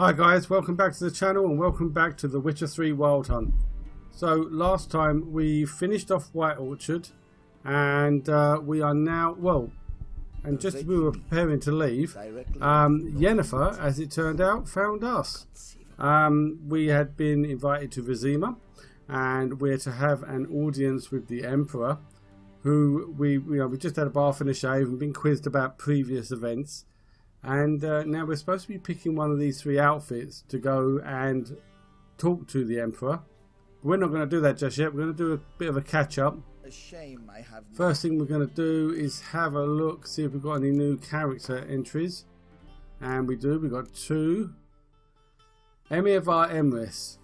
Hi guys, welcome back to the channel and welcome back to The Witcher 3 Wild Hunt. So last time we finished off White Orchard and we are now, well, and just as we were preparing to leave, Yennefer, as it turned out, found us. We had been invited to Vizima and we're to have an audience with the Emperor, who we just had a bath and a shave and been quizzed about previous events. And now we're supposed to be picking one of these three outfits to go and talk to the Emperor. But we're not going to do that just yet. We're going to do a bit of a catch-up. First thing we're going to do is have a look, see if we've got any new character entries. And we do. We've got two. Emhyr and Yennefer.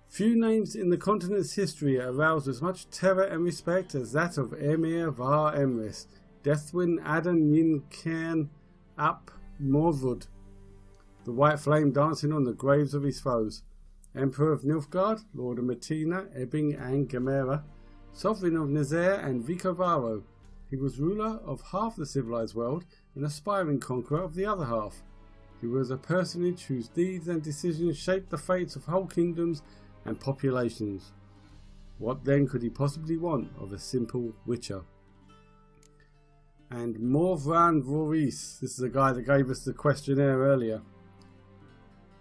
Few names in the continent's history aroused as much terror and respect as that of Emhyr and Yennefer. Deathwind Adan Yin Cairn Up Morwood, the white flame dancing on the graves of his foes. Emperor of Nilfgaard, Lord of Metina, Ebbing and Gemera, Sovereign of Nazaire and Vicovaro. He was ruler of half the civilized world and aspiring conqueror of the other half. He was a personage whose deeds and decisions shaped the fates of whole kingdoms and populations. What then could he possibly want of a simple witcher? And Morvran Voorhis, this is the guy that gave us the questionnaire earlier.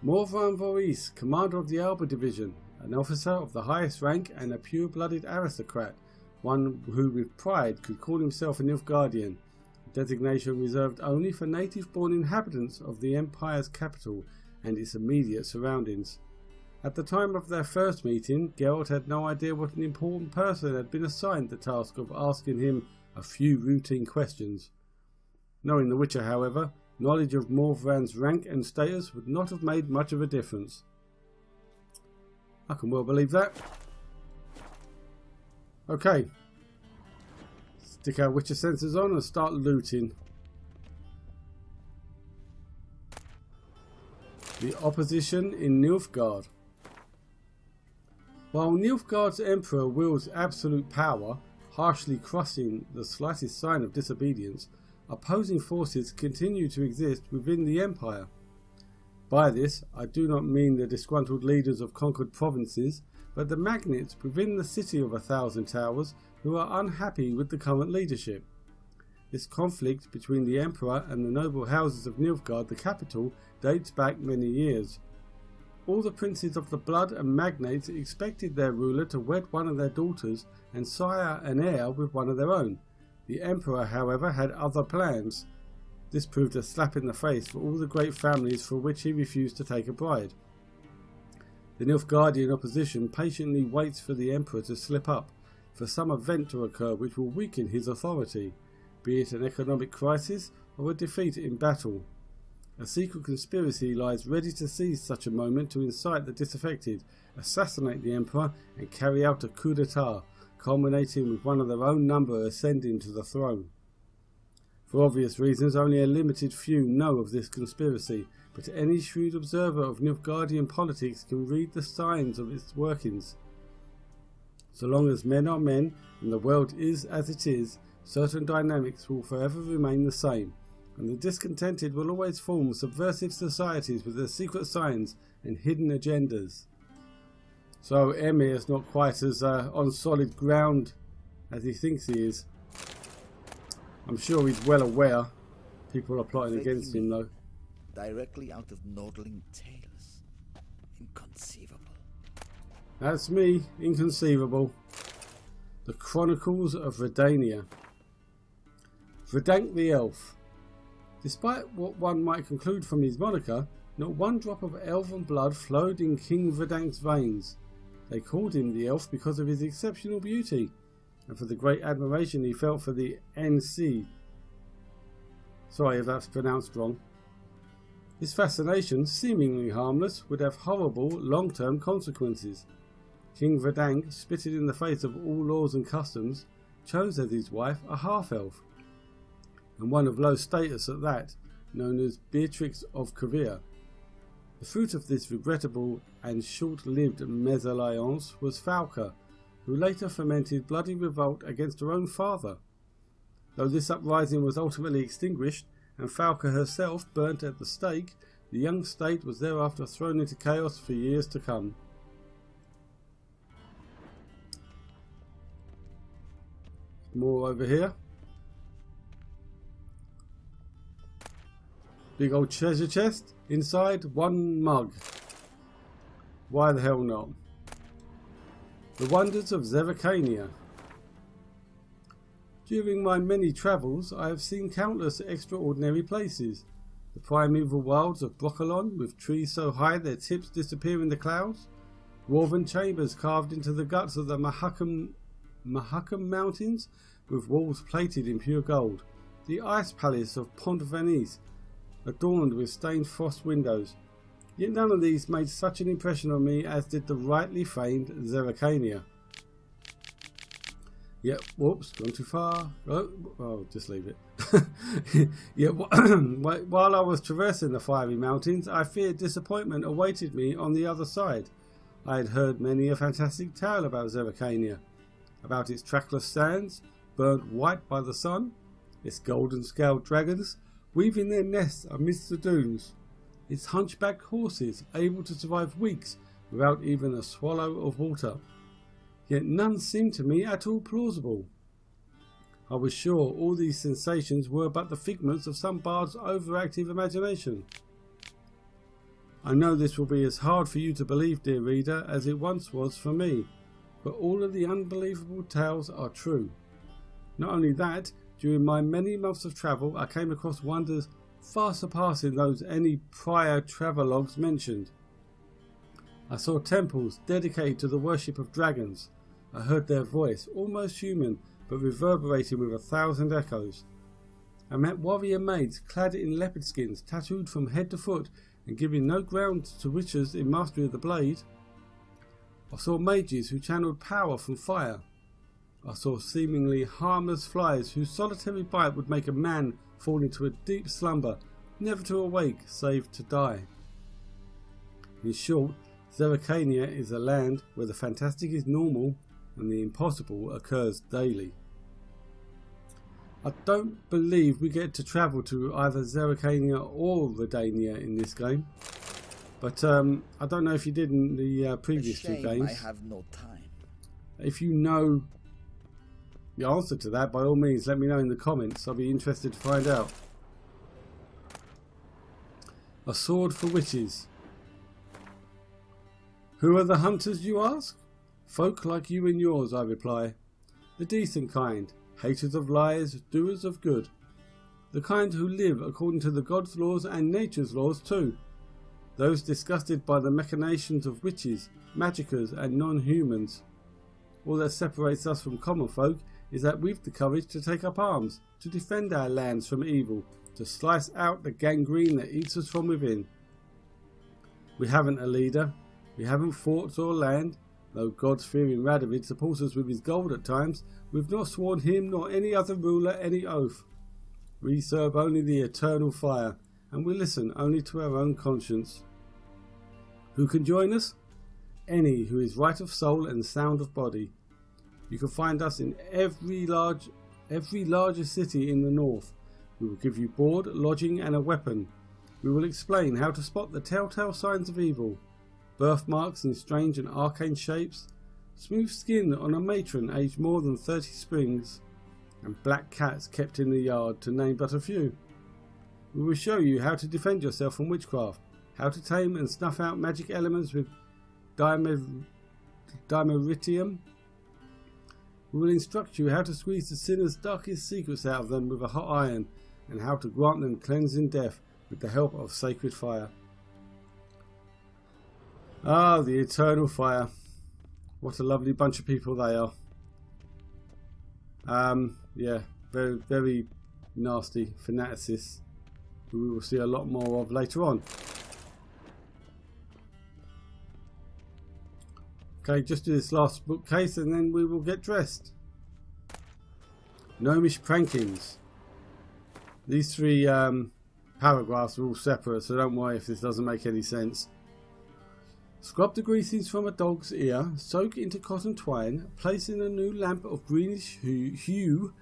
Morvran Voorhis, commander of the Alba Division, an officer of the highest rank and a pure-blooded aristocrat, one who with pride could call himself a Nilfgaardian, a designation reserved only for native-born inhabitants of the Empire's capital and its immediate surroundings. At the time of their first meeting, Geralt had no idea what an important person had been assigned the task of asking him a few routine questions. Knowing the Witcher, however, knowledge of Morvran's rank and status would not have made much of a difference. I can well believe that. Okay. Stick our Witcher sensors on and start looting. The opposition in Nilfgaard. While Nilfgaard's Emperor wields absolute power, harshly crushing the slightest sign of disobedience, opposing forces continue to exist within the Empire. By this, I do not mean the disgruntled leaders of conquered provinces, but the magnates within the city of 1,000 Towers who are unhappy with the current leadership. This conflict between the Emperor and the noble houses of Nilfgaard, the capital, dates back many years. All the princes of the blood and magnates expected their ruler to wed one of their daughters and sire an heir with one of their own. The Emperor, however, had other plans. This proved a slap in the face for all the great families for which he refused to take a bride. The Nilfgaardian opposition patiently waits for the Emperor to slip up, for some event to occur which will weaken his authority, be it an economic crisis or a defeat in battle. A secret conspiracy lies ready to seize such a moment to incite the disaffected, assassinate the Emperor and carry out a coup d'etat, culminating with one of their own number ascending to the throne. For obvious reasons, only a limited few know of this conspiracy, but any shrewd observer of Nilfgaardian politics can read the signs of its workings. So long as men are men and the world is as it is, certain dynamics will forever remain the same, and the discontented will always form subversive societies with their secret signs and hidden agendas. So Emhyr is not quite as on solid ground as he thinks he is. I'm sure he's well aware people are plotting against him though. Directly out of Nordling tales. Inconceivable. That's me, inconceivable. The Chronicles of Redania. Verdank the Elf. Despite what one might conclude from his moniker, not one drop of elven blood flowed in King Verdank's veins. They called him the Elf because of his exceptional beauty, and for the great admiration he felt for the NC. Sorry if that's pronounced wrong. His fascination, seemingly harmless, would have horrible long-term consequences. King Verdank, spitted in the face of all laws and customs, chose as his wife a half-elf, and one of low status at that, known as Beatrix of Kavir. The fruit of this regrettable and short-lived mésalliance was Falca, who later fomented bloody revolt against her own father. Though this uprising was ultimately extinguished, and Falca herself burnt at the stake, The young state was thereafter thrown into chaos for years to come. More over here. Big old treasure chest. Inside, one mug. Why the hell not? The wonders of Zerrikania. During my many travels, I have seen countless extraordinary places. The primeval wilds of Brokilon, with trees so high their tips disappear in the clouds. Dwarven chambers carved into the guts of the Mahakam Mountains, with walls plated in pure gold. The ice palace of Pont Venice, adorned with stained frost windows. Yet none of these made such an impression on me as did the rightly famed Zerrikania. Yep, whoops, gone too far. Oh, just leave it. Yeah, while I was traversing the fiery mountains, I feared disappointment awaited me on the other side. I had heard many a fantastic tale about Zerrikania, about its trackless sands, burnt white by the sun, its golden-scaled dragons, weaving their nests amidst the dunes, its hunchback horses able to survive weeks without even a swallow of water. Yet none seemed to me at all plausible. I was sure all these sensations were but the figments of some bard's overactive imagination. I know this will be as hard for you to believe, dear reader, as it once was for me, but all of the unbelievable tales are true. Not only that, during my many months of travel I came across wonders far surpassing those any prior travelogues mentioned. I saw temples dedicated to the worship of dragons. I heard their voice, almost human, but reverberating with 1,000 echoes. I met warrior maids clad in leopard skins, tattooed from head to foot, and giving no ground to witches in mastery of the blade. I saw mages who channeled power from fire. I saw seemingly harmless flies whose solitary bite would make a man fall into a deep slumber, never to awake save to die. In short, Zerrikania is a land where the fantastic is normal and the impossible occurs daily. I don't believe we get to travel to either Zerrikania or Redania in this game, but I don't know if you did in the previous two games. I have no time. If you know the answer to that, by all means let me know in the comments. I'll be interested to find out. A sword for witches. Who are the hunters, you ask? Folk like you and yours, I reply. The decent kind, haters of lies, doers of good. The kind who live according to the gods' laws and nature's laws too. Those disgusted by the machinations of witches, magickas and non-humans. All that separates us from common folk is that we've the courage to take up arms, to defend our lands from evil, to slice out the gangrene that eats us from within. We haven't a leader, we haven't forts or land. Though God-fearing Radovid supports us with his gold at times, we've not sworn him nor any other ruler any oath. We serve only the eternal fire, and we listen only to our own conscience. Who can join us? Any who is right of soul and sound of body. You can find us in every larger city in the north. We will give you board, lodging and a weapon. We will explain how to spot the telltale signs of evil. Birthmarks in strange and arcane shapes, smooth skin on a matron aged more than 30 springs, and black cats kept in the yard, to name but a few. We will show you how to defend yourself from witchcraft, how to tame and snuff out magic elements with dimeritium. We will instruct you how to squeeze the sinner's darkest secrets out of them with a hot iron, and how to grant them cleansing death with the help of sacred fire. Ah, the eternal fire. What a lovely bunch of people they are. Yeah, very, very nasty fanaticists who we will see a lot more of later on. Okay, just do this last bookcase and then we will get dressed. Gnomish prankings. These three paragraphs are all separate, so don't worry if this doesn't make any sense. Scrub the greasings from a dog's ear, soak into cotton twine, place in a new lamp of greenish hue,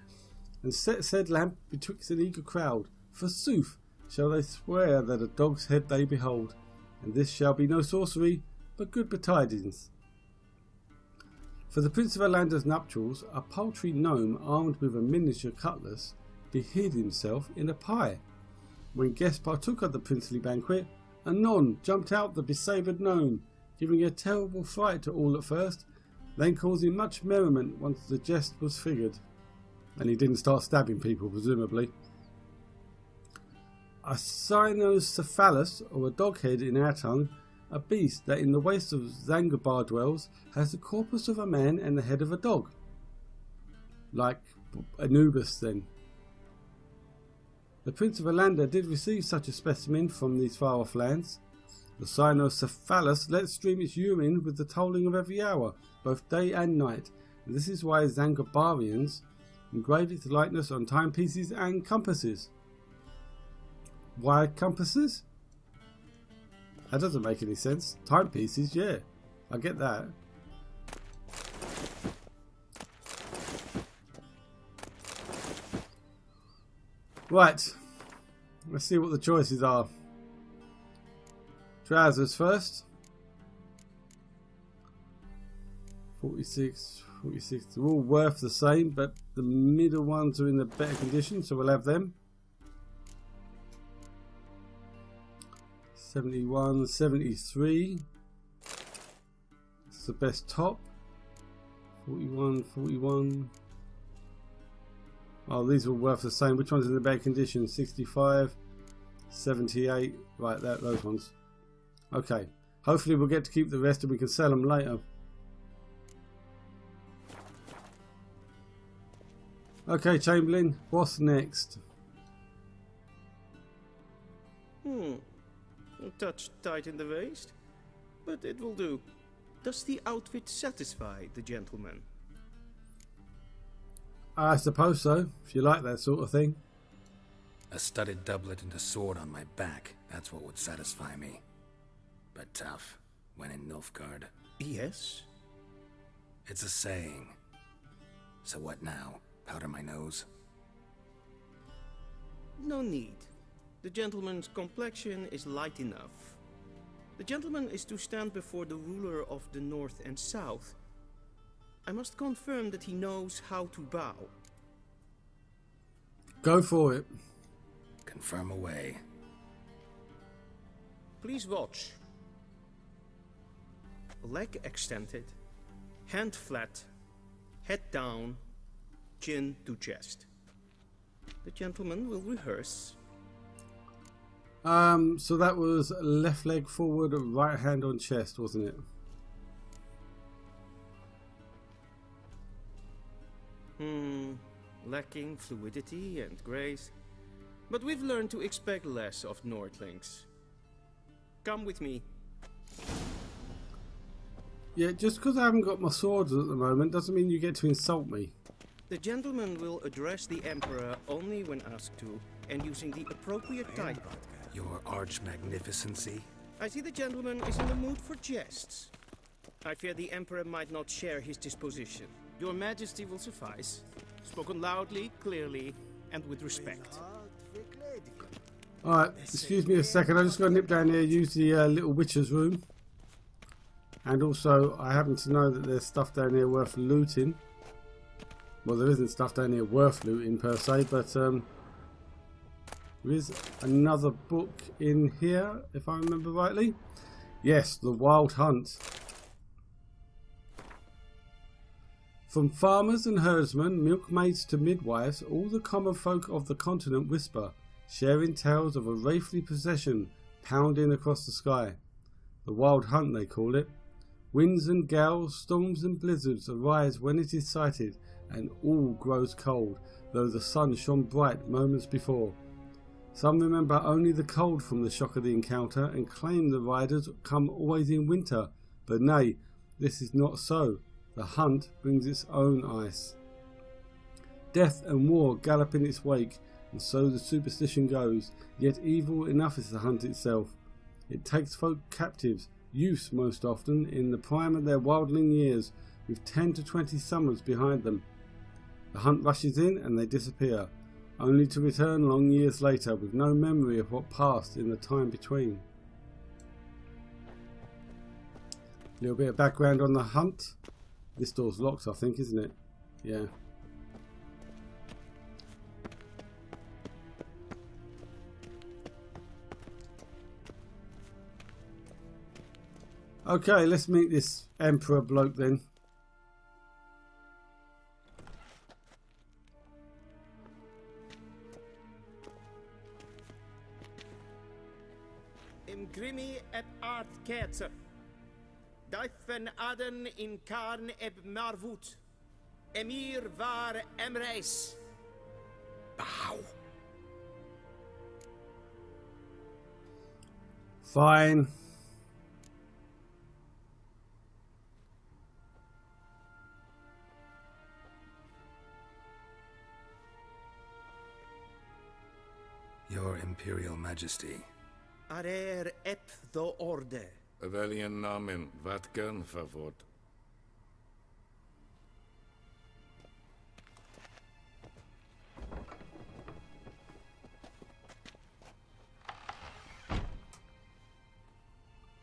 and set said lamp betwixt an eager crowd. Forsooth, shall they swear that a dog's head they behold, and this shall be no sorcery, but good betidings. For the Prince of Alanda's nuptials, a paltry gnome armed with a miniature cutlass behid himself in a pie. When guests partook of the princely banquet, anon jumped out the besabred gnome, giving a terrible fright to all at first, then causing much merriment once the jest was figured. And he didn't start stabbing people, presumably. A cynocephalus, or a doghead in our tongue, a beast that in the wastes of Zanzibar dwells, has the corpus of a man and the head of a dog. Like Anubis then. The Prince of Alanda did receive such a specimen from these far off lands. The cynocephalus lets stream its urine with the tolling of every hour, both day and night, and this is why Zangabarians engrave its likeness on timepieces and compasses. Why compasses? That doesn't make any sense. Timepieces, yeah, I get that. Right, let's see what the choices are. Trousers first. 46, 46, they're all worth the same, but the middle ones are in the better condition, so we'll have them. 71, 73. It's the best top. 41, 41. Oh, these are all worth the same. Which one's in the better condition? 65, 78. Right, those ones. Okay. Hopefully we'll get to keep the rest and we can sell them later. Okay, Chamberlain, what's next? A touch tight in the waist, but it will do. Does the outfit satisfy the gentleman? I suppose so, if you like that sort of thing. A studded doublet and a sword on my back, that's what would satisfy me. But tough, when in Nilfgaard. Yes? It's a saying. So what now? Powder my nose? No need. The gentleman's complexion is light enough. The gentleman is to stand before the ruler of the North and South. I must confirm that he knows how to bow. Go for it. Confirm away. Please watch. Leg extended, hand flat, head down, chin to chest. The gentleman will rehearse. So that was left leg forward, right hand on chest, wasn't it? Lacking fluidity and grace. But we've learned to expect less of Nordlings. Come with me. Yeah, just because I haven't got my swords at the moment doesn't mean you get to insult me. The gentleman will address the Emperor only when asked to, and using the appropriate title. Your arch-magnificency? I see the gentleman is in the mood for jests. I fear the Emperor might not share his disposition. Your Majesty will suffice. Spoken loudly, clearly, and with respect. Alright, excuse me a second, I just got to nip down here, use the little witcher's room. And also, I happen to know that there's stuff down here worth looting. Well, there isn't stuff down here worth looting per se, but there is another book in here, if I remember rightly. Yes, The Wild Hunt. From farmers and herdsmen, milkmaids to midwives, all the common folk of the continent whisper, sharing tales of a wraithly procession pounding across the sky. The Wild Hunt, they call it. Winds and gales, storms and blizzards arise when it is sighted, and all grows cold, though the sun shone bright moments before. Some remember only the cold from the shock of the encounter and claim the riders come always in winter, but nay, this is not so. The hunt brings its own ice. Death and war gallop in its wake, and so the superstition goes, yet evil enough is the hunt itself. It takes folk captives, youths most often, in the prime of their wildling years, with 10 to 20 summers behind them. The hunt rushes in and they disappear. only to return long years later with no memory of what passed in the time between. A little bit of background on the hunt. This door's locked, I think, isn't it? Yeah. Okay, let's meet this Emperor bloke then. Imgrimi et art ketzer. Daifen aden in karn eb marvut. Emhyr var emreis. Bow. Fine. Your Imperial Majesty. Arer ep the orde. Velen namen, wat kan favort.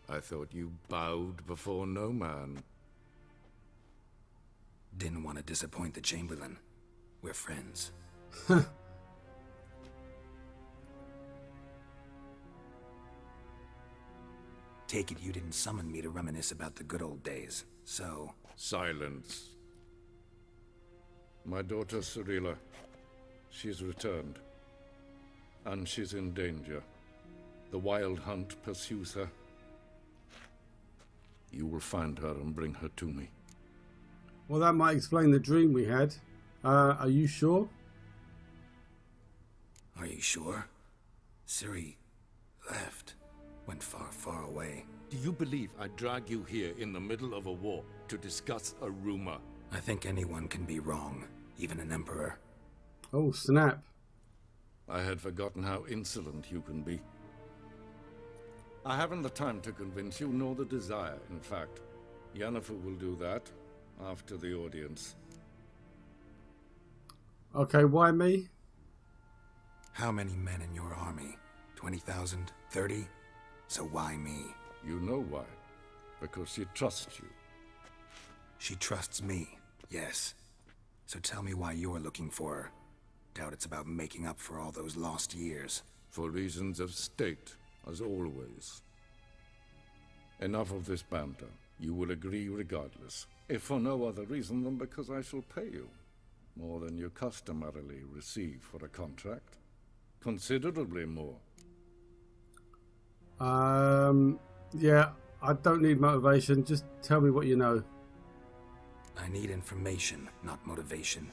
I thought you bowed before no man. Didn't want to disappoint the Chamberlain. We're friends. Take it you didn't summon me to reminisce about the good old days, so... Silence. My daughter Ciri, she's returned. And she's in danger. The Wild Hunt pursues her. You will find her and bring her to me. Well, that might explain the dream we had. Are you sure? Are you sure? Ciri left. Went far, far away. Do you believe I drag you here in the middle of a war to discuss a rumor? I think anyone can be wrong, even an emperor. Oh, snap. I had forgotten how insolent you can be. I haven't the time to convince you, nor the desire, in fact. Yennefer will do that after the audience. Okay, why me? How many men in your army? 20,000? 30? So why me? You know why. Because she trusts you. She trusts me, yes. So tell me why you're looking for her. Doubt it's about making up for all those lost years. For reasons of state, as always. Enough of this banter. You will agree regardless. If for no other reason than because I shall pay you. More than you customarily receive for a contract. Considerably more. Yeah, I don't need motivation. Just tell me what you know. I need information, not motivation.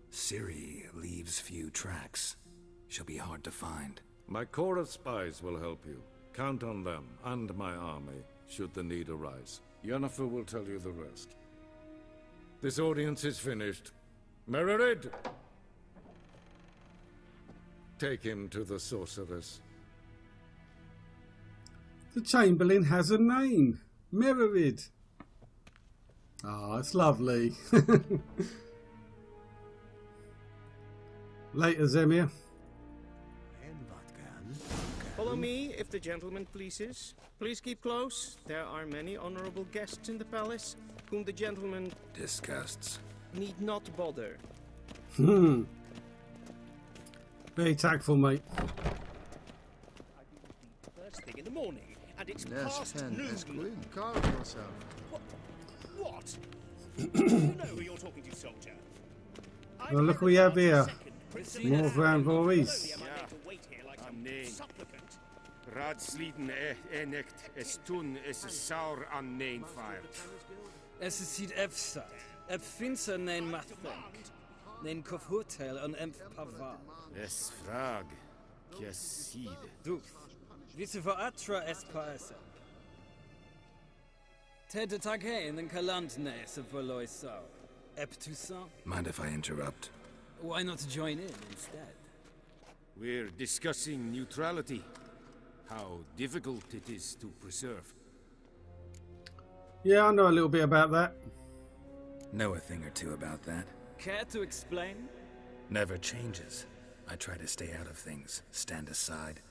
Ciri leaves few tracks. She'll be hard to find. My corps of spies will help you. Count on them, and my army, should the need arise. Yennefer will tell you the rest. This audience is finished. Mererid! Take him to the sorceress. The Chamberlain has a name. Mererid. Ah, it's lovely. Later, Zemir. Follow me, if the gentleman pleases. Please keep close. There are many honorable guests in the palace, whom the gentleman Disgusts. need not bother. Very tactful, mate. First thing in the morning, and it's Yes, past Hen, noon. Esquin, calm yourself. What? You know who you're talking to, soldier. Well, look what we have here. More Van Voorhees. Raadsleden enecht es tun es saur an nein feiert. Es is hier efsa. Ep finser nein mathenk. Nein kof hotel an emp pava. Es frag, kja side. Duf. Wisse voor atra es paese. Tete tag heen en kalant nese verloy sau. Ep Toussaint? Mind if I interrupt? Why not join in instead? We're discussing neutrality. How difficult it is to preserve. Yeah, I know a little bit about that. Know a thing or two about that. Care to explain? Never changes. I try to stay out of things, stand aside.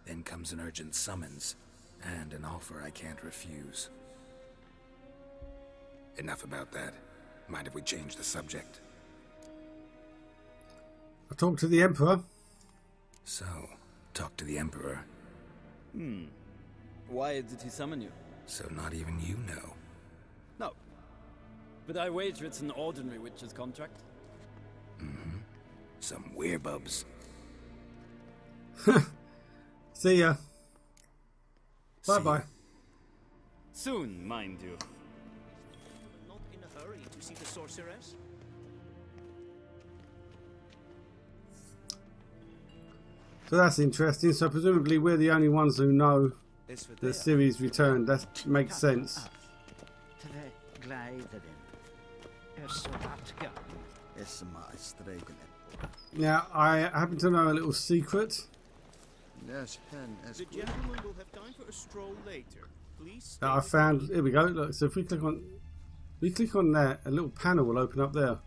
Then comes an urgent summons, and an offer I can't refuse. Enough about that. Mind if we change the subject? I talked to the Emperor. So, talk to the Emperor. Why did he summon you? So not even you know. No. But I wager it's an ordinary witch's contract. Some werebubs. See ya. See ya. Bye-bye. Soon, mind you. Not in a hurry to see the sorceress. So that's interesting. So presumably we're the only ones who know that Ciri's returned. That makes sense. Now, I happen to know a little secret. The gentleman will have time for a stroll later. Please stay That I found. Here we go. Look, so if we click on that, a little panel will open up there.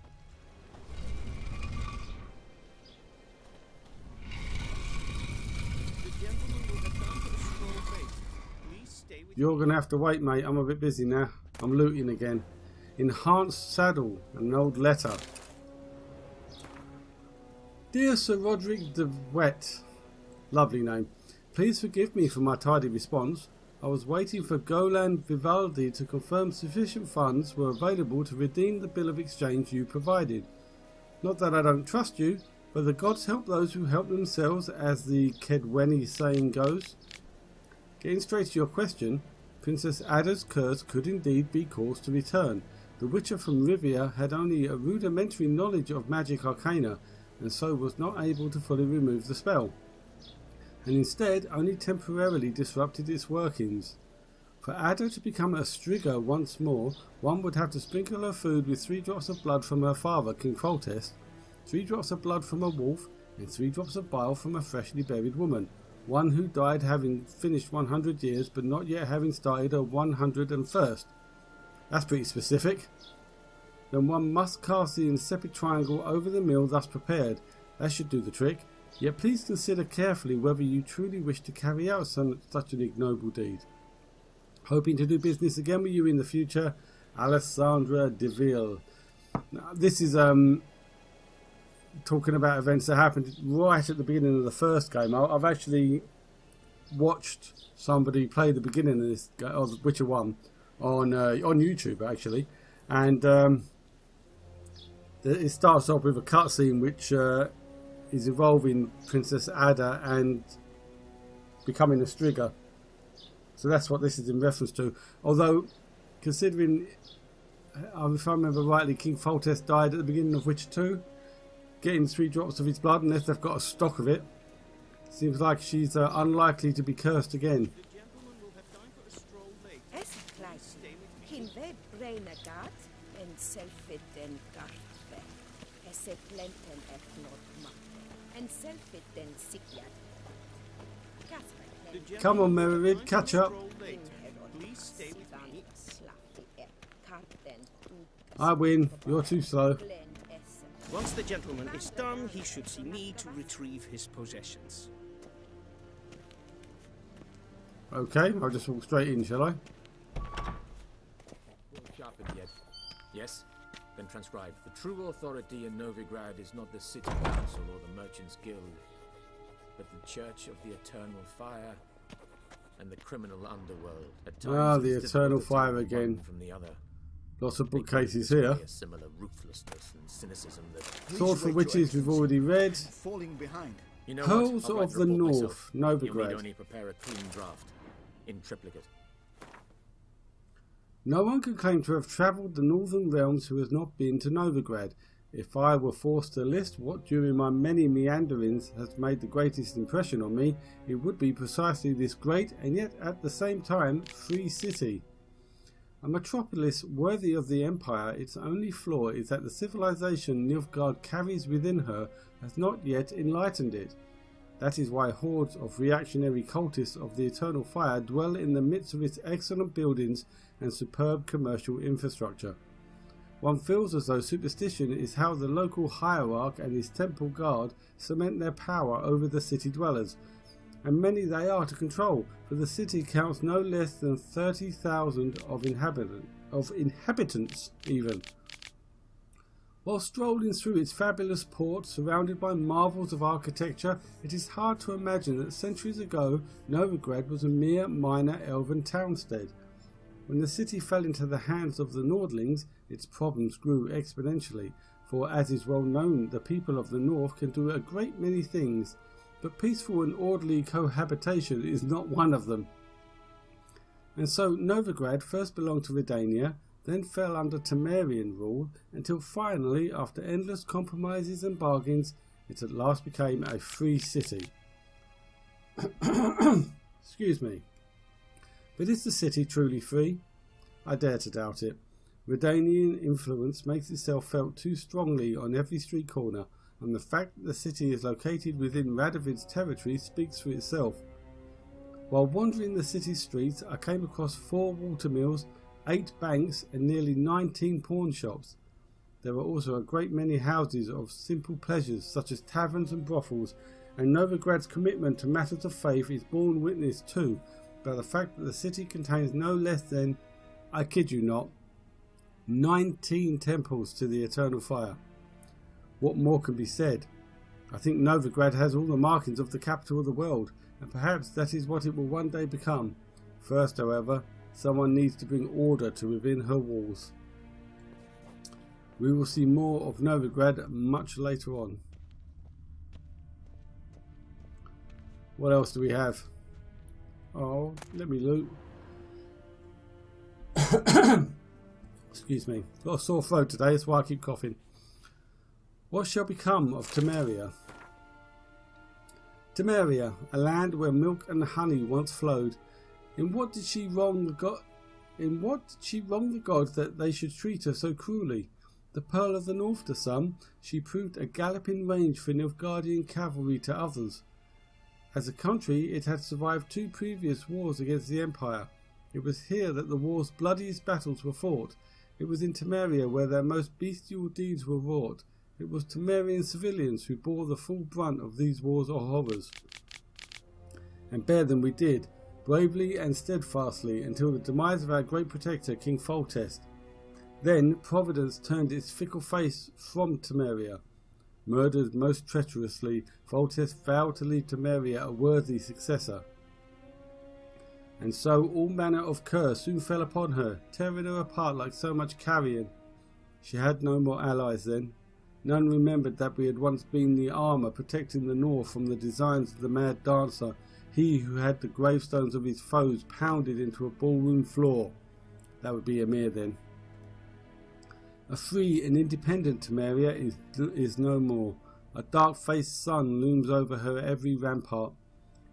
The gentleman will have time for a stroll later. Please stay with You're going to have to wait, mate. I'm a bit busy now. I'm looting again. Enhanced saddle. An old letter. Dear Sir Roderick de Wet. Lovely name. Please forgive me for my tardy response. I was waiting for Golan Vivaldi to confirm sufficient funds were available to redeem the bill of exchange you provided. Not that I don't trust you, but the gods help those who help themselves, as the Kedweni saying goes. Getting straight to your question, Princess Ada's curse could indeed be caused to return. The Witcher from Rivia had only a rudimentary knowledge of magic arcana, and so was not able to fully remove the spell, and instead only temporarily disrupted its workings. For Ada to become a Strigger once more, one would have to sprinkle her food with 3 drops of blood from her father, King Foltest, 3 drops of blood from a wolf, and 3 drops of bile from a freshly buried woman, one who died having finished 100 years but not yet having started her 101st. That's pretty specific. Then one must cast the insipid triangle over the meal thus prepared. That should do the trick. Yet please consider carefully whether you truly wish to carry out such an ignoble deed. Hoping to do business again with you in the future, Alessandra Deville. Now, this is talking about events that happened right at the beginning of the first game. I've actually watched somebody play the beginning of this of Witcher 1 on YouTube actually, and it starts off with a cutscene which is involving Princess Ada and becoming a Strigger. So that's what this is in reference to. Although, considering, if I remember rightly, King Foltest died at the beginning of Witcher 2, getting 3 drops of his blood, unless they've got a stock of it, seems like she's unlikely to be cursed again. the gentleman will have time for a stroll later. Stay with me. Come on, Merririd, catch up. Please stay with me. I win. You're too slow. Once the gentleman is done, he should see me to retrieve his possessions. Okay, I'll just walk straight in, shall I? Sharpened yet? Yes? Then transcribe. The true authority in Novigrad is not the city council or the merchants' guild, but the Church of the Eternal Fire and the criminal underworld. At times the Eternal Fire again. From the other. Lots of bookcases here. A similar ruthlessness and cynicism that Sword for Witches we've already read. Falling behind. you know Pearls what? I'll write of a the report North, myself. You'll need Novigrad. only prepare a clean draft in triplicate. No one can claim to have travelled the northern realms who has not been to Novigrad. If I were forced to list what during my many meanderings has made the greatest impression on me, it would be precisely this great and yet at the same time free city. A metropolis worthy of the Empire, its only flaw is that the civilization Nilfgaard carries within her has not yet enlightened it. That is why hordes of reactionary cultists of the Eternal Fire dwell in the midst of its excellent buildings and superb commercial infrastructure. One feels as though superstition is how the local hierarch and his temple guard cement their power over the city dwellers, and many they are to control, for the city counts no less than 30,000 of inhabitants even. While strolling through its fabulous port, surrounded by marvels of architecture, it is hard to imagine that centuries ago Novigrad was a mere minor elven townstead. When the city fell into the hands of the Nordlings, its problems grew exponentially, for as is well known, the people of the north can do a great many things, but peaceful and orderly cohabitation is not one of them. And so Novigrad first belonged to Redania, then fell under Temerian rule, until finally, after endless compromises and bargains, it at last became a free city. Excuse me. But is the city truly free? I dare to doubt it. Redanian influence makes itself felt too strongly on every street corner, and the fact that the city is located within Radovid's territory speaks for itself. While wandering the city streets, I came across 4 watermills, 8 banks and nearly 19 pawn shops. There were also a great many houses of simple pleasures such as taverns and brothels, and Novigrad's commitment to matters of faith is borne witness to by the fact that the city contains no less than, I kid you not, 19 temples to the Eternal Fire. What more can be said? I think Novigrad has all the markings of the capital of the world, and perhaps that is what it will one day become. First, however, someone needs to bring order to within her walls. We will see more of Novigrad much later on. What else do we have? Oh, let me loot. Excuse me. Got a sore throat today, that's why I keep coughing. What shall become of Temeria? Temeria, a land where milk and honey once flowed. In what did she wrong the gods that they should treat her so cruelly? The Pearl of the North to some, she proved a galloping range for Nilfgaardian cavalry to others. As a country, it had survived 2 previous wars against the Empire. It was here that the war's bloodiest battles were fought. It was in Temeria where their most bestial deeds were wrought. It was Temerian civilians who bore the full brunt of these wars or horrors. And bear them we did, bravely and steadfastly, until the demise of our great protector, King Foltest. Then Providence turned its fickle face from Temeria. Murdered most treacherously, Foltest vowed to leave Temeria a worthy successor. And so all manner of curse soon fell upon her, tearing her apart like so much carrion. She had no more allies then. None remembered that we had once been the armour protecting the north from the designs of the mad dancer, he who had the gravestones of his foes pounded into a ballroom floor. That would be Emhyr then. A free and independent Temeria is no more. A dark-faced sun looms over her every rampart.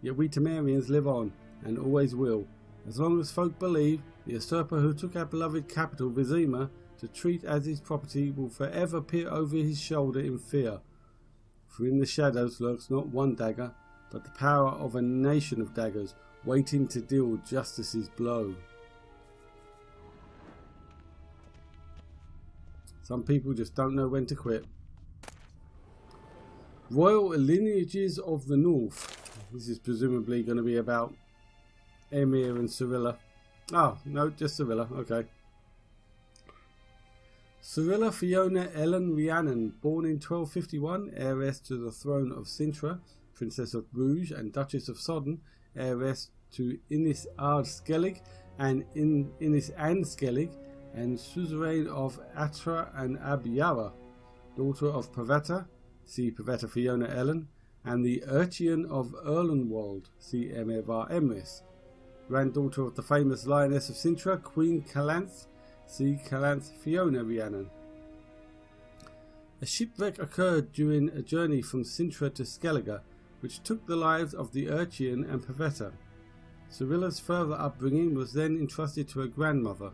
Yet we Temerians live on, and always will. As long as folk believe, the usurper who took our beloved capital, Vizima, to treat as his property will forever peer over his shoulder in fear. For in the shadows lurks not one dagger, but the power of a nation of daggers, waiting to deal justice's blow. Some people just don't know when to quit. Royal lineages of the North. This is presumably going to be about Emhyr and Cirilla. Oh, no, just Cirilla, okay. Cirilla Fiona Ellen Rhiannon, born in 1251, heiress to the throne of Cintra, Princess of Bruges and Duchess of Sodden, heiress to Innis Ard Skellig and Innis Ann Skellig, and suzerain of Atra and Abyara, daughter of Pavetta, see Pavetta Fiona Ellen, and the Urchian of Erlenwald, see Emhyr Emrys, granddaughter of the famous lioness of Cintra, Queen Calanthe, see Calanthe Fiona Rhiannon. A shipwreck occurred during a journey from Cintra to Skellige, which took the lives of the Urchian and Pavetta. Cirilla's further upbringing was then entrusted to her grandmother.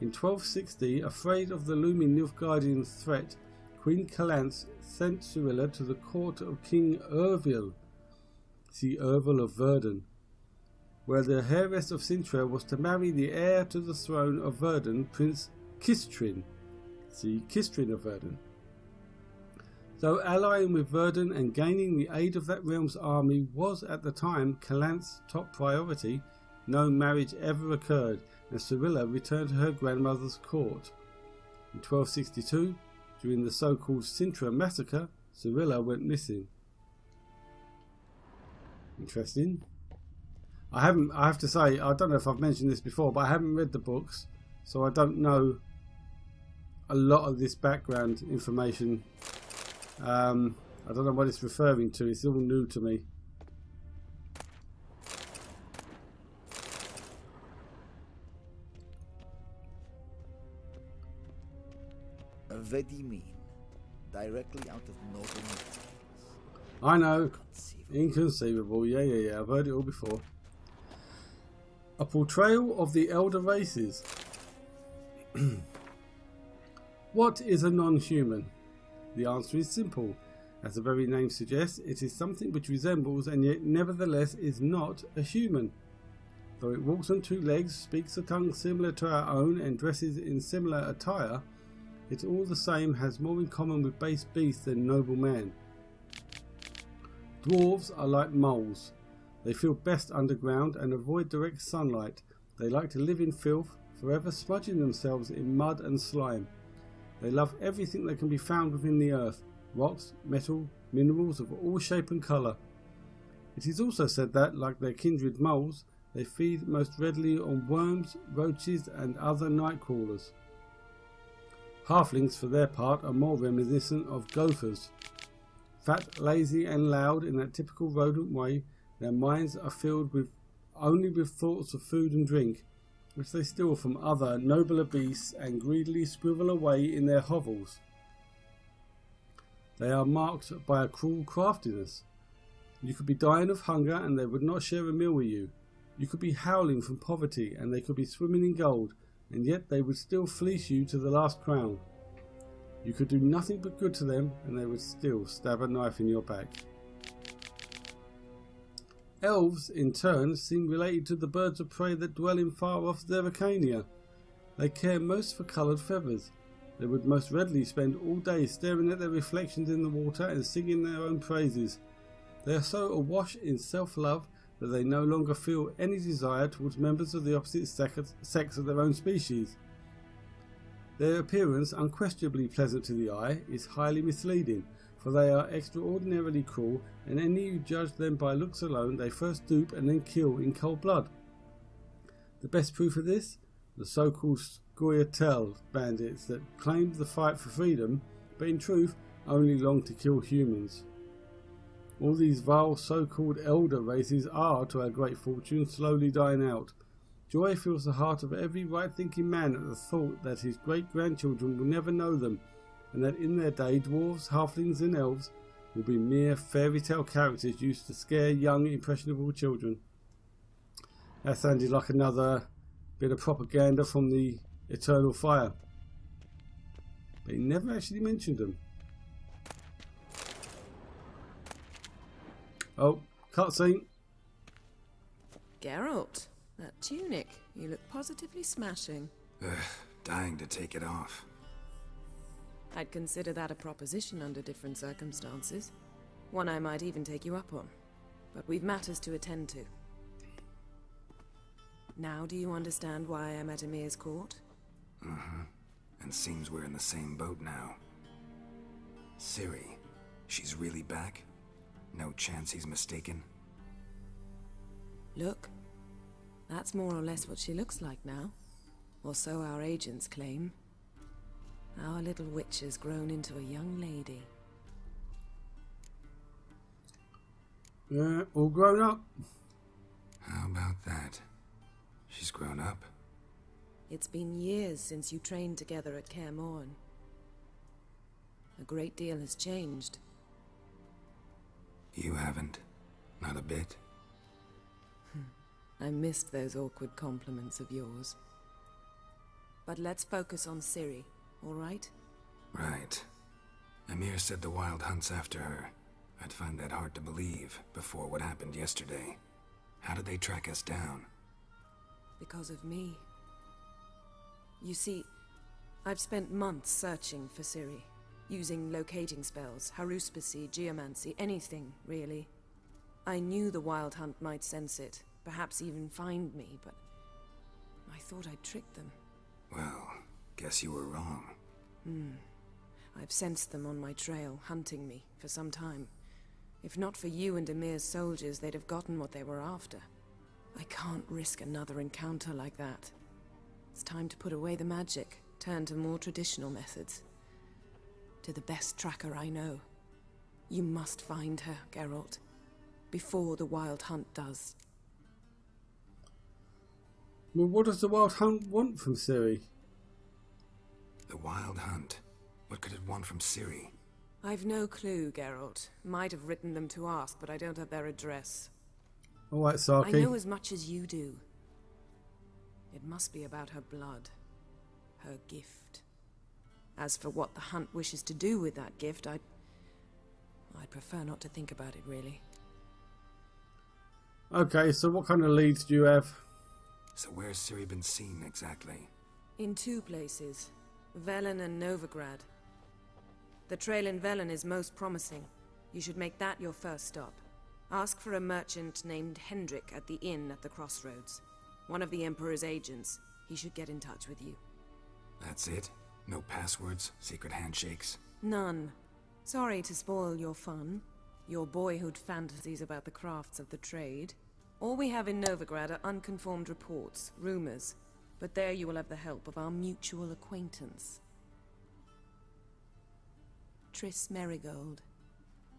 In 1260, afraid of the looming Nilfgaardian threat, Queen Calanthe sent Cirilla to the court of King Ervil, see Ervil of Verden, where the heiress of Cintra was to marry the heir to the throne of Verden, Prince Kistrin. the Kistrin of Velen. Though allying with Verdun and gaining the aid of that realm's army was at the time Callanth's top priority, no marriage ever occurred, and Cirilla returned to her grandmother's court. In 1262, during the so-called Sintra massacre, Cirilla went missing. Interesting. I have to say, I don't know if I've mentioned this before, but I haven't read the books, so I don't know a lot of this background information. I don't know what it's referring to. It's all new to me. Vedimin, directly out of northern Tales. I know. Inconceivable. Yeah. I've heard it all before. A portrayal of the elder races. What is a non-human? The answer is simple. As the very name suggests, it is something which resembles and yet nevertheless is not a human. Though it walks on two legs, speaks a tongue similar to our own, and dresses in similar attire, it all the same has more in common with base beast than noble man. Dwarves are like moles. They feel best underground and avoid direct sunlight. They like to live in filth, forever smudging themselves in mud and slime. They love everything that can be found within the earth, rocks, metal, minerals of all shape and colour. It is also said that, like their kindred moles, they feed most readily on worms, roaches and other night crawlers. Halflings, for their part, are more reminiscent of gophers. Fat, lazy and loud in that typical rodent way, their minds are filled only with thoughts of food and drink, which they steal from other nobler beasts and greedily scribble away in their hovels. They are marked by a cruel craftiness. You could be dying of hunger and they would not share a meal with you. You could be howling from poverty and they could be swimming in gold, and yet they would still fleece you to the last crown. You could do nothing but good to them and they would still stab a knife in your back. Elves, in turn, seem related to the birds of prey that dwell in far-off Zerrikania. They care most for coloured feathers. They would most readily spend all day staring at their reflections in the water and singing their own praises. They are so awash in self-love that they no longer feel any desire towards members of the opposite sex of their own species. Their appearance, unquestionably pleasant to the eye, is highly misleading, for they are extraordinarily cruel, and any who judge them by looks alone they first dupe and then kill in cold blood. The best proof of this? The so-called Scoia'tael bandits that claimed the fight for freedom, but in truth only long to kill humans. All these vile so-called elder races are, to our great fortune, slowly dying out. Joy fills the heart of every right-thinking man at the thought that his great-grandchildren will never know them, and that in their day dwarves, halflings and elves will be mere fairy-tale characters used to scare young, impressionable children. That sounded like another bit of propaganda from the Eternal Fire. But he never actually mentioned them. Oh, cutscene. Geralt, that tunic. You look positively smashing. Dying to take it off. I'd consider that a proposition under different circumstances. One I might even take you up on. But we've matters to attend to. Now do you understand why I'm at Emhyr's court? And seems we're in the same boat now. Ciri, she's really back? No chance he's mistaken? Look, that's more or less what she looks like now. Or so our agents claim. Our little witch has grown into a young lady. Yeah, all grown up. How about that? She's grown up. It's been years since you trained together at Kaer Morhen. A great deal has changed. You haven't? Not a bit? I missed those awkward compliments of yours. But let's focus on Ciri, all right? Right. Emhyr said the Wild hunts after her. I'd find that hard to believe before what happened yesterday. How did they track us down? Because of me. You see, I've spent months searching for Ciri, using locating spells, haruspicy, geomancy, anything, really. I knew the Wild Hunt might sense it, perhaps even find me, but I thought I'd tricked them. Well, guess you were wrong. I've sensed them on my trail, hunting me, for some time. If not for you and Emhyr's soldiers, they'd have gotten what they were after. I can't risk another encounter like that. It's time to put away the magic, turn to more traditional methods. To the best tracker I know. You must find her, Geralt. Before the Wild Hunt does. Well, what does the Wild Hunt want from Ciri? The Wild Hunt? What could it want from Ciri? I've no clue, Geralt. Might have written them to ask, but I don't have their address. Alright, Saki. I know as much as you do. It must be about her blood. Her gift. As for what the Hunt wishes to do with that gift, I'd prefer not to think about it, really. Okay, so what kind of leads do you have? So where's Ciri been seen, exactly? In 2 places. Velen and Novigrad. The trail in Velen is most promising. You should make that your first stop. Ask for a merchant named Hendrik at the inn at the crossroads. One of the Emperor's agents. He should get in touch with you. That's it? No passwords? Secret handshakes? None. Sorry to spoil your fun. Your boyhood fantasies about the crafts of the trade. All we have in Novigrad are unconfirmed reports, rumors. But there you will have the help of our mutual acquaintance. Triss Merigold.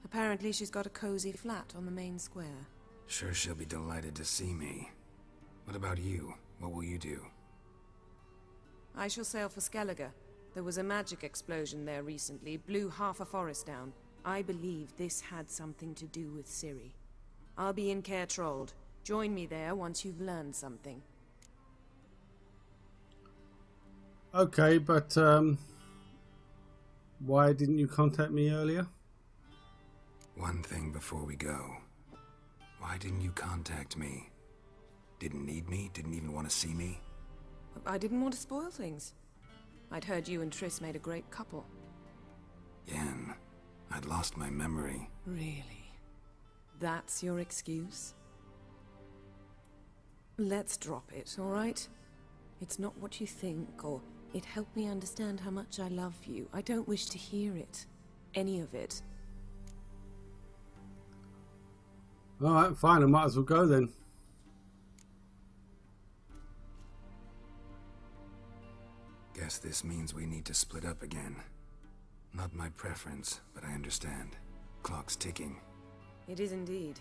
Apparently she's got a cozy flat on the main square. Sure she'll be delighted to see me. What about you? What will you do? I shall sail for Skellige. There was a magic explosion there recently, blew half a forest down. I believe this had something to do with Ciri. I'll be in Caer Trold. Join me there once you've learned something. Okay, but why didn't you contact me earlier? One thing before we go. Why didn't you contact me? Didn't need me? Didn't even want to see me? I didn't want to spoil things. I'd heard you and Triss made a great couple. Yen, I'd lost my memory. Really? That's your excuse? Let's drop it, all right? It's not what you think, or it helped me understand how much I love you. I don't wish to hear it. Any of it. Alright, fine, I might as well go then. Guess this means we need to split up again. Not my preference, but I understand. Clock's ticking. It is indeed.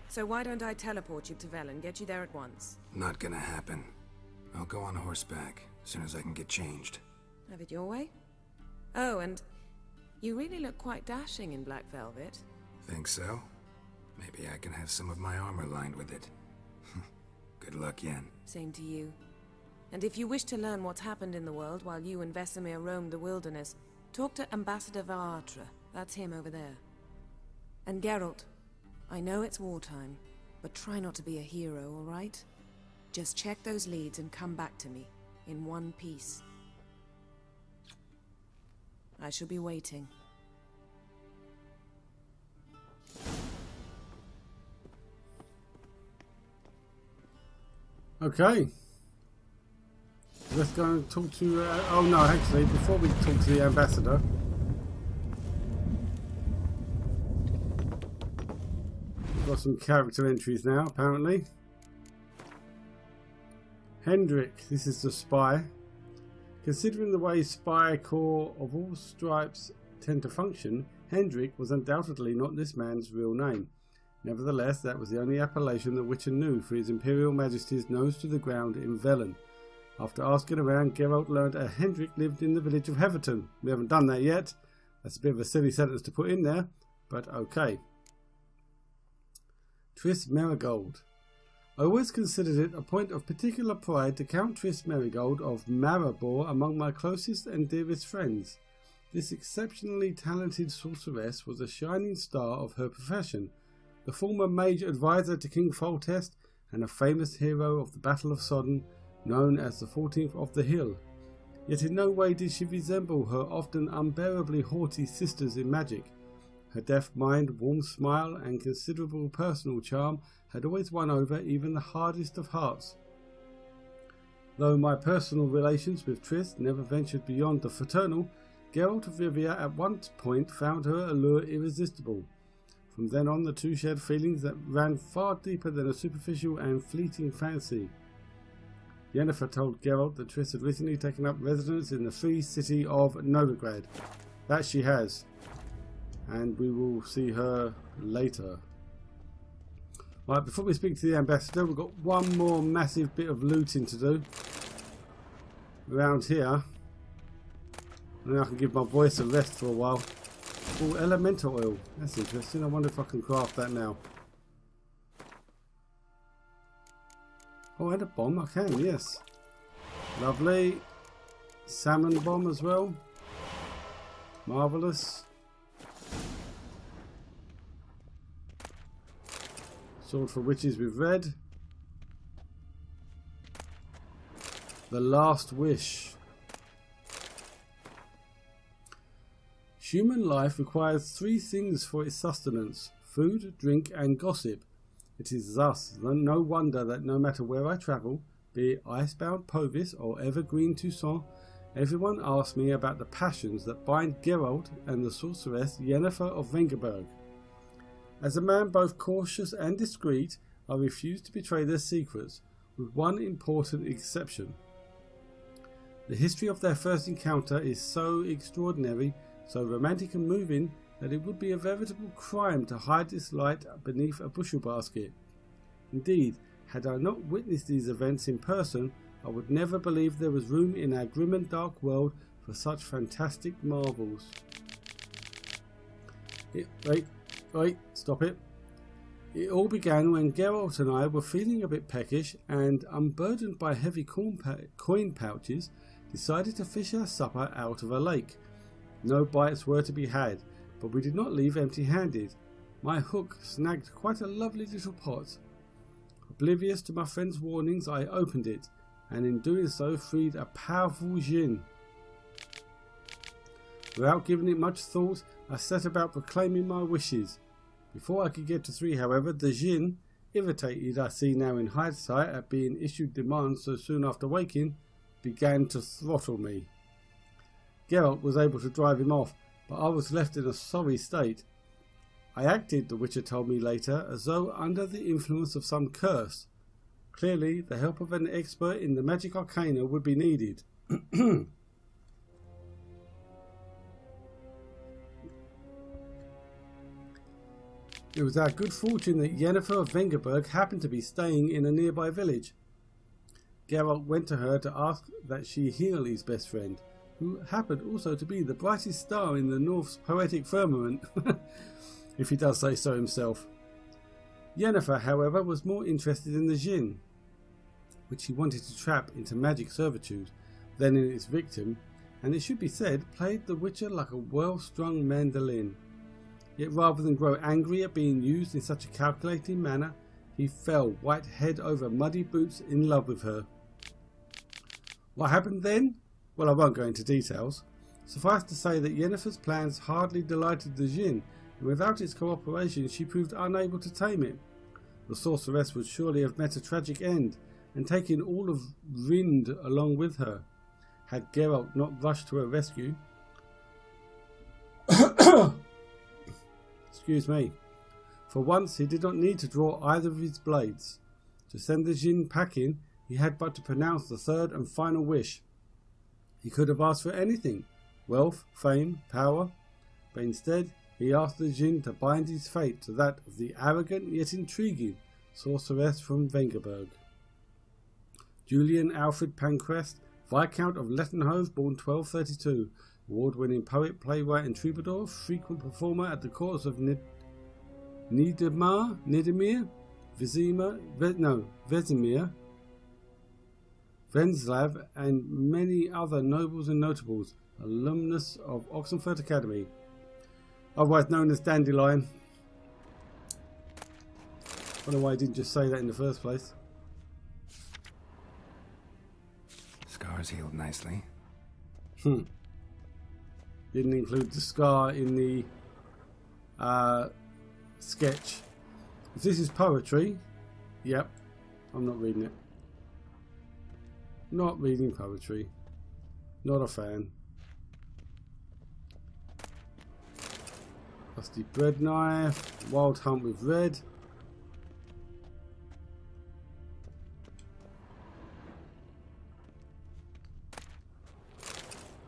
So why don't I teleport you to Velen, get you there at once? Not gonna happen. I'll go on horseback, as soon as I can get changed. Have it your way? Oh, and you really look quite dashing in black velvet. Think so? Maybe I can have some of my armor lined with it. Good luck, Yen. Same to you. And if you wish to learn what's happened in the world while you and Vesemir roamed the wilderness, talk to Ambassador Varatra. That's him over there. And Geralt, I know it's wartime, but try not to be a hero, all right? Just check those leads and come back to me, in one piece. I shall be waiting. Okay. Let's go and talk to... oh no, actually, before we talk to the ambassador... we've got some character entries now, apparently. Hendrik, this is the spy. Considering the way spy corps of all stripes tend to function, Hendrik was undoubtedly not this man's real name. Nevertheless, that was the only appellation the Witcher knew for his Imperial Majesty's nose to the ground in Velen. After asking around, Geralt learned that Hendrik lived in the village of Heverton. We haven't done that yet. That's a bit of a silly sentence to put in there, but okay. Triss Merigold. I always considered it a point of particular pride to count Triss Merigold of Maribor among my closest and dearest friends. This exceptionally talented sorceress was a shining star of her profession, the former mage advisor to King Foltest, and a famous hero of the Battle of Sodden, known as the 14th of the Hill. yet in no way did she resemble her often unbearably haughty sisters in magic. Her deft mind, warm smile, and considerable personal charm had always won over even the hardest of hearts. Though my personal relations with Triss never ventured beyond the fraternal, Geralt of Rivia at one point found her allure irresistible. From then on, the two shared feelings that ran far deeper than a superficial and fleeting fancy. Yennefer told Geralt that Triss had recently taken up residence in the free city of Novigrad. That she has. And we will see her later. Right, before we speak to the ambassador, we've got one more massive bit of looting to do around here. And then I can give my voice a rest for a while. Oh, elemental oil. That's interesting. I wonder if I can craft that now. Oh, and a bomb. I can, yes. Lovely. Salmon bomb as well. Marvellous. Sword for witches with red. The last wish. Human life requires three things for its sustenance: food, drink, and gossip. It is thus no wonder that no matter where I travel, be it icebound Povis or evergreen Toussaint, everyone asks me about the passions that bind Geralt and the sorceress Yennefer of Vengerberg. As a man both cautious and discreet, I refuse to betray their secrets, with one important exception. The history of their first encounter is so extraordinary, so romantic and moving, that it would be a veritable crime to hide this light beneath a bushel basket. Indeed, had I not witnessed these events in person, I would never believe there was room in our grim and dark world for such fantastic marvels. Wait, stop it. It all began when Geralt and I were feeling a bit peckish and, unburdened by heavy coin pouches, decided to fish our supper out of a lake. No bites were to be had, but we did not leave empty-handed. My hook snagged quite a lovely little pot. Oblivious to my friend's warnings, I opened it, and in doing so freed a powerful djinn. Without giving it much thought, I set about proclaiming my wishes. Before I could get to three, however, the djinn, irritated I see now in hindsight at being issued demands so soon after waking, began to throttle me. Geralt was able to drive him off, but I was left in a sorry state. I acted, the Witcher told me later, as though under the influence of some curse. Clearly, the help of an expert in the magic arcana would be needed. It was our good fortune that Yennefer of Vengerberg happened to be staying in a nearby village. Geralt went to her to ask that she heal his best friend, who happened also to be the brightest star in the North's poetic firmament, if he does say so himself. Yennefer, however, was more interested in the djinn, which he wanted to trap into magic servitude, than in its victim, and it should be said, played the Witcher like a well-strung mandolin. Yet rather than grow angry at being used in such a calculating manner, he fell white head over muddy boots in love with her. What happened then? Well, I won't go into details. Suffice to say that Yennefer's plans hardly delighted the djinn, and without its cooperation she proved unable to tame it. The sorceress would surely have met a tragic end, and taken all of Rind along with her, had Geralt not rushed to her rescue. Excuse me. For once he did not need to draw either of his blades. To send the djinn packing, he had but to pronounce the third and final wish. He could have asked for anything, wealth, fame, power, but instead he asked the djinn to bind his fate to that of the arrogant yet intriguing sorceress from Vengerberg. Julian Alfred Pancrest, Viscount of Lettenhove, born 1232, award-winning poet, playwright and troubadour, frequent performer at the courts of Vesemir, Venslav, and many other nobles and notables, alumnus of Oxenford Academy, otherwise known as Dandelion. I don't know why I didn't just say that in the first place. Scars healed nicely. Didn't include the scar in the sketch. If this is poetry, yep, I'm not reading it. Not reading poetry. Not a fan. Rusty bread knife. Wild hunt with red.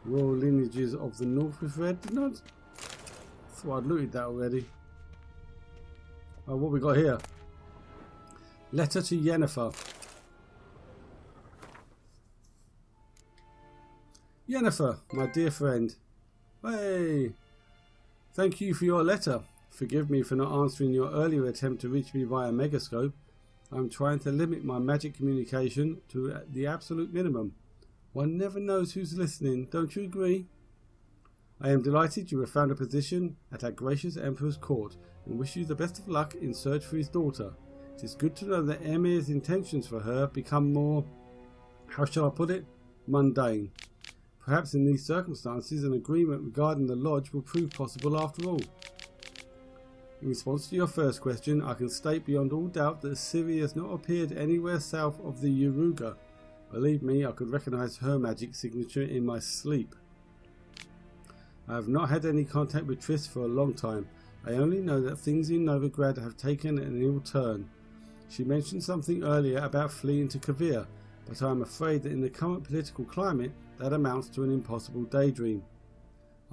Royal lineages of the north with red. No, I thought I'd looted that already. Oh, what we got here? Letter to Yennefer. Yennefer, my dear friend. Hey! Thank you for your letter. Forgive me for not answering your earlier attempt to reach me via Megascope. I'm trying to limit my magic communication to the absolute minimum. One never knows who's listening, don't you agree? I am delighted you have found a position at our gracious Emperor's court and wish you the best of luck in search for his daughter. It is good to know that Emhyr's intentions for her become more, how shall I put it, mundane. Perhaps in these circumstances an agreement regarding the lodge will prove possible after all. In response to your first question, I can state beyond all doubt that Ciri has not appeared anywhere south of the Yaruga. Believe me, I could recognise her magic signature in my sleep. I have not had any contact with Triss for a long time. I only know that things in Novigrad have taken an ill turn. She mentioned something earlier about fleeing to Kavir, but I am afraid that in the current political climate that amounts to an impossible daydream.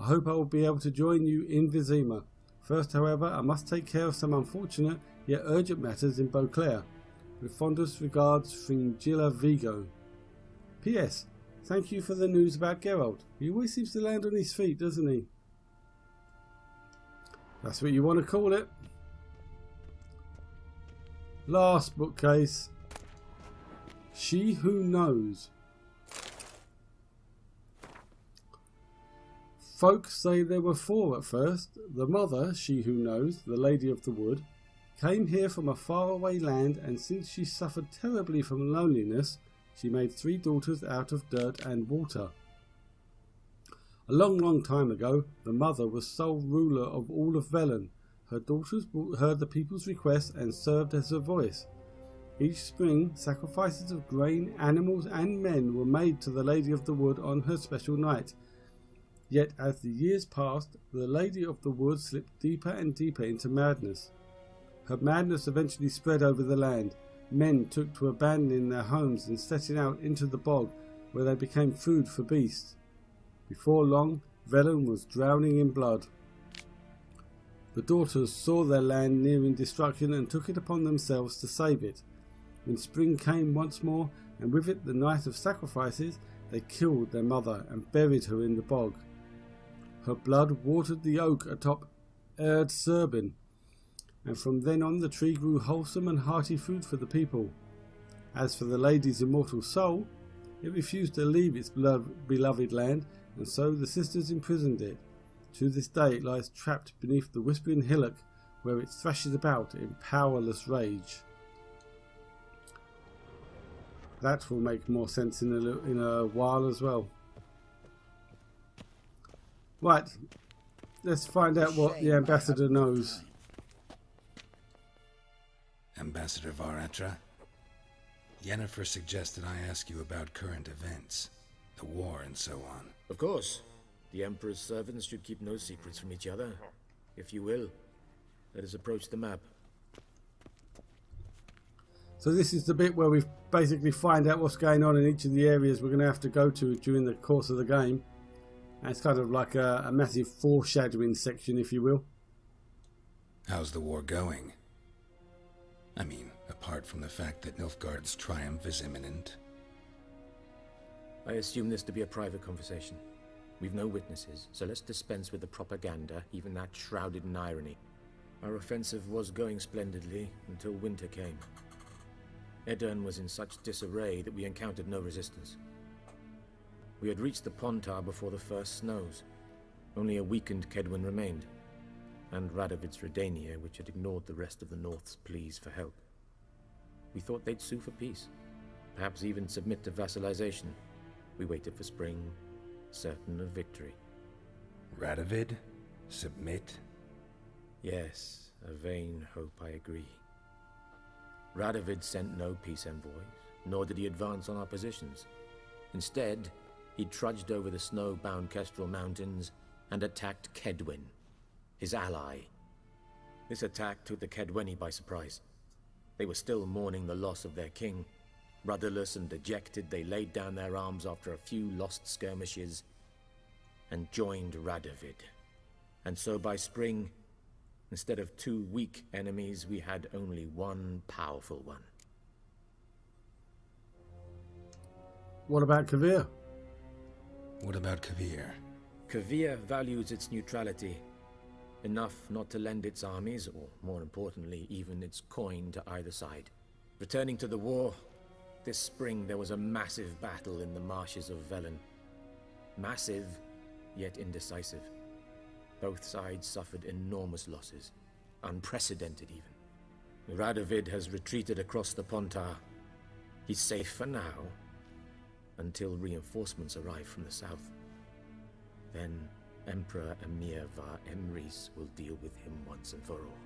I hope I will be able to join you in Vizima. First, however, I must take care of some unfortunate yet urgent matters in Beauclair. With fondest regards, Fringilla Vigo. P.S. Thank you for the news about Geralt. He always seems to land on his feet, doesn't he? That's what you want to call it. Last bookcase. She Who Knows. Folk say there were 4 at first. The mother, She Who Knows, the Lady of the Wood, came here from a faraway land, and since she suffered terribly from loneliness, she made 3 daughters out of dirt and water. A long time ago, the mother was sole ruler of all of Velen. Her daughters heard the people's requests and served as her voice. Each spring, sacrifices of grain, animals and men were made to the Lady of the Wood on her special night. Yet as the years passed, the Lady of the Wood slipped deeper and deeper into madness. Her madness eventually spread over the land. Men took to abandoning their homes and setting out into the bog, where they became food for beasts. Before long, Velen was drowning in blood. The daughters saw their land nearing destruction and took it upon themselves to save it. When spring came once more, and with it the night of sacrifices, they killed their mother and buried her in the bog. Her blood watered the oak atop Erd Serbin, and from then on the tree grew wholesome and hearty food for the people. As for the lady's immortal soul, it refused to leave its beloved land, and so the sisters imprisoned it. To this day it lies trapped beneath the whispering hillock, where it thrashes about in powerless rage. That will make more sense in a while as well. Right, let's find out what the ambassador knows. Ambassador Varatra, Yennefer suggested I ask you about current events, the war and so on. Of course. The Emperor's servants should keep no secrets from each other. If you will, let us approach the map. So this is the bit where we basically find out what's going on in each of the areas we're going to have to go to during the course of the game. And it's kind of like a massive foreshadowing section, if you will. How's the war going? I mean, apart from the fact that Nilfgaard's triumph is imminent. I assume this to be a private conversation. We've no witnesses, so let's dispense with the propaganda, even that shrouded in irony. Our offensive was going splendidly until winter came. Edirn was in such disarray that we encountered no resistance. We had reached the Pontar before the first snows. Only a weakened Kedwin remained, and Radovid's Redania, which had ignored the rest of the North's pleas for help. We thought they'd sue for peace, perhaps even submit to vassalization. We waited for spring, certain of victory. Radovid? Submit? Yes, a vain hope, I agree. Radovid sent no peace envoys, nor did he advance on our positions. Instead, he trudged over the snow-bound Kestrel Mountains and attacked Kedwen, his ally. This attack took the Kedweni by surprise. They were still mourning the loss of their king. Rudderless and dejected, they laid down their arms after a few lost skirmishes and joined Radovid. And so by spring, instead of 2 weak enemies, we had only one powerful one. What about Kovir? What about Kovir? Kovir values its neutrality, enough not to lend its armies, or more importantly, even its coin to either side. Returning to the war, this spring there was a massive battle in the marshes of Velen. Massive, yet indecisive. Both sides suffered enormous losses, unprecedented even. Radovid has retreated across the Pontar. He's safe for now, until reinforcements arrive from the south. Then Emperor Emhyr and Yennefer will deal with him once and for all.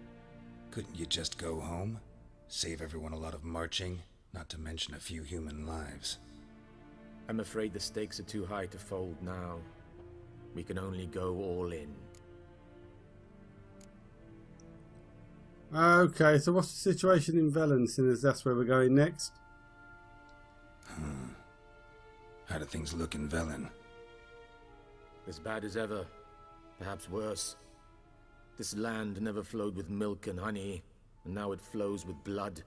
Couldn't you just go home? Save everyone a lot of marching, not to mention a few human lives. I'm afraid the stakes are too high to fold now. We can only go all in. Okay, so what's the situation in Velen, seeing as that's where we're going next? How do things look in Velen? As bad as ever, perhaps worse. This land never flowed with milk and honey, and now it flows with blood.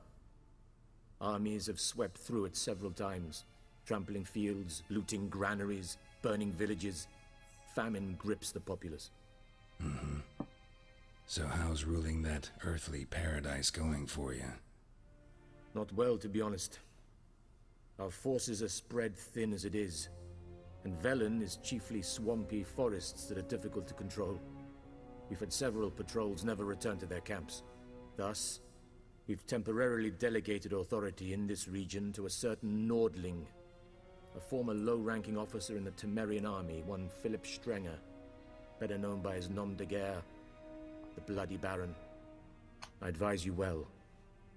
Armies have swept through it several times, trampling fields, looting granaries, burning villages. Famine grips the populace. So how's ruling that earthly paradise going for you? Not well, to be honest. Our forces are spread thin as it is, and Velen is chiefly swampy forests that are difficult to control. We've had several patrols never return to their camps. Thus, we've temporarily delegated authority in this region to a certain Nordling, a former low-ranking officer in the Temerian army, one Philip Strenger, better known by his nom de guerre, the Bloody Baron. I advise you well.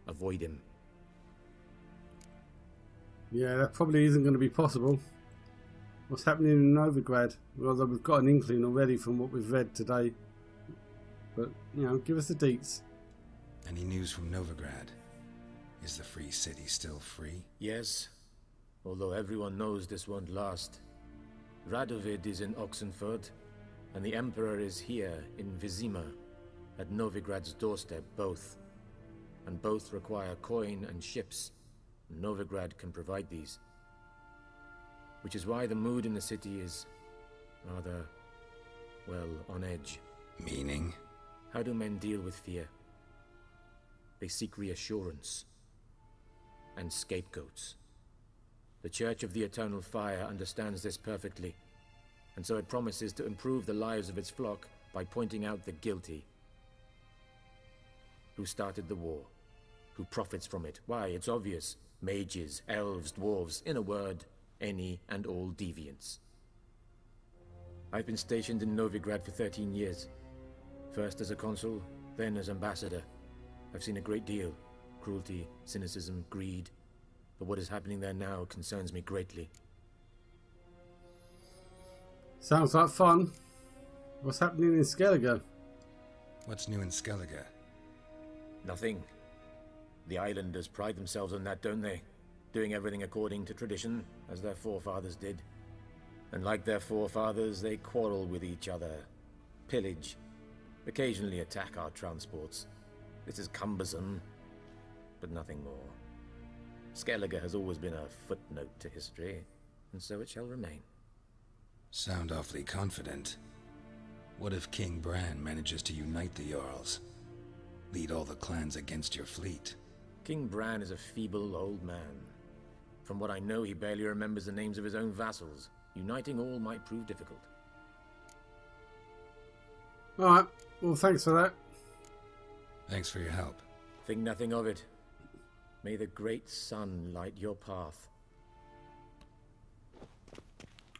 Avoid him. Yeah, that probably isn't going to be possible. What's happening in Novigrad? Although we've got an inkling already from what we've read today. But, you know, give us the deets. Any news from Novigrad? Is the free city still free? Yes, although everyone knows this won't last. Radovid is in Oxenford, and the Emperor is here in Vizima, at Novigrad's doorstep, both. And both require coin and ships. Novigrad can provide these. Which is why the mood in the city is rather, well, on edge. Meaning? How do men deal with fear? They seek reassurance and scapegoats. The Church of the Eternal Fire understands this perfectly, and so it promises to improve the lives of its flock by pointing out the guilty. Who started the war? Who profits from it? Why, it's obvious. Mages, elves, dwarves, in a word, any and all deviants. I've been stationed in Novigrad for 13 years. First as a consul, then as ambassador. I've seen a great deal. Cruelty, cynicism, greed. But what is happening there now concerns me greatly. Sounds like fun. What's happening in Skellige? What's new in Skellige? Nothing. The islanders pride themselves on that, don't they? Doing everything according to tradition, as their forefathers did. And like their forefathers, they quarrel with each other, pillage, occasionally attack our transports. This is cumbersome, but nothing more. Skellige has always been a footnote to history, and so it shall remain. Sound awfully confident. What if King Bran manages to unite the Jarls? Lead all the clans against your fleet? King Bran is a feeble old man. From what I know, he barely remembers the names of his own vassals. Uniting all might prove difficult. Alright, well thanks for that. Thanks for your help. Think nothing of it. May the great sun light your path.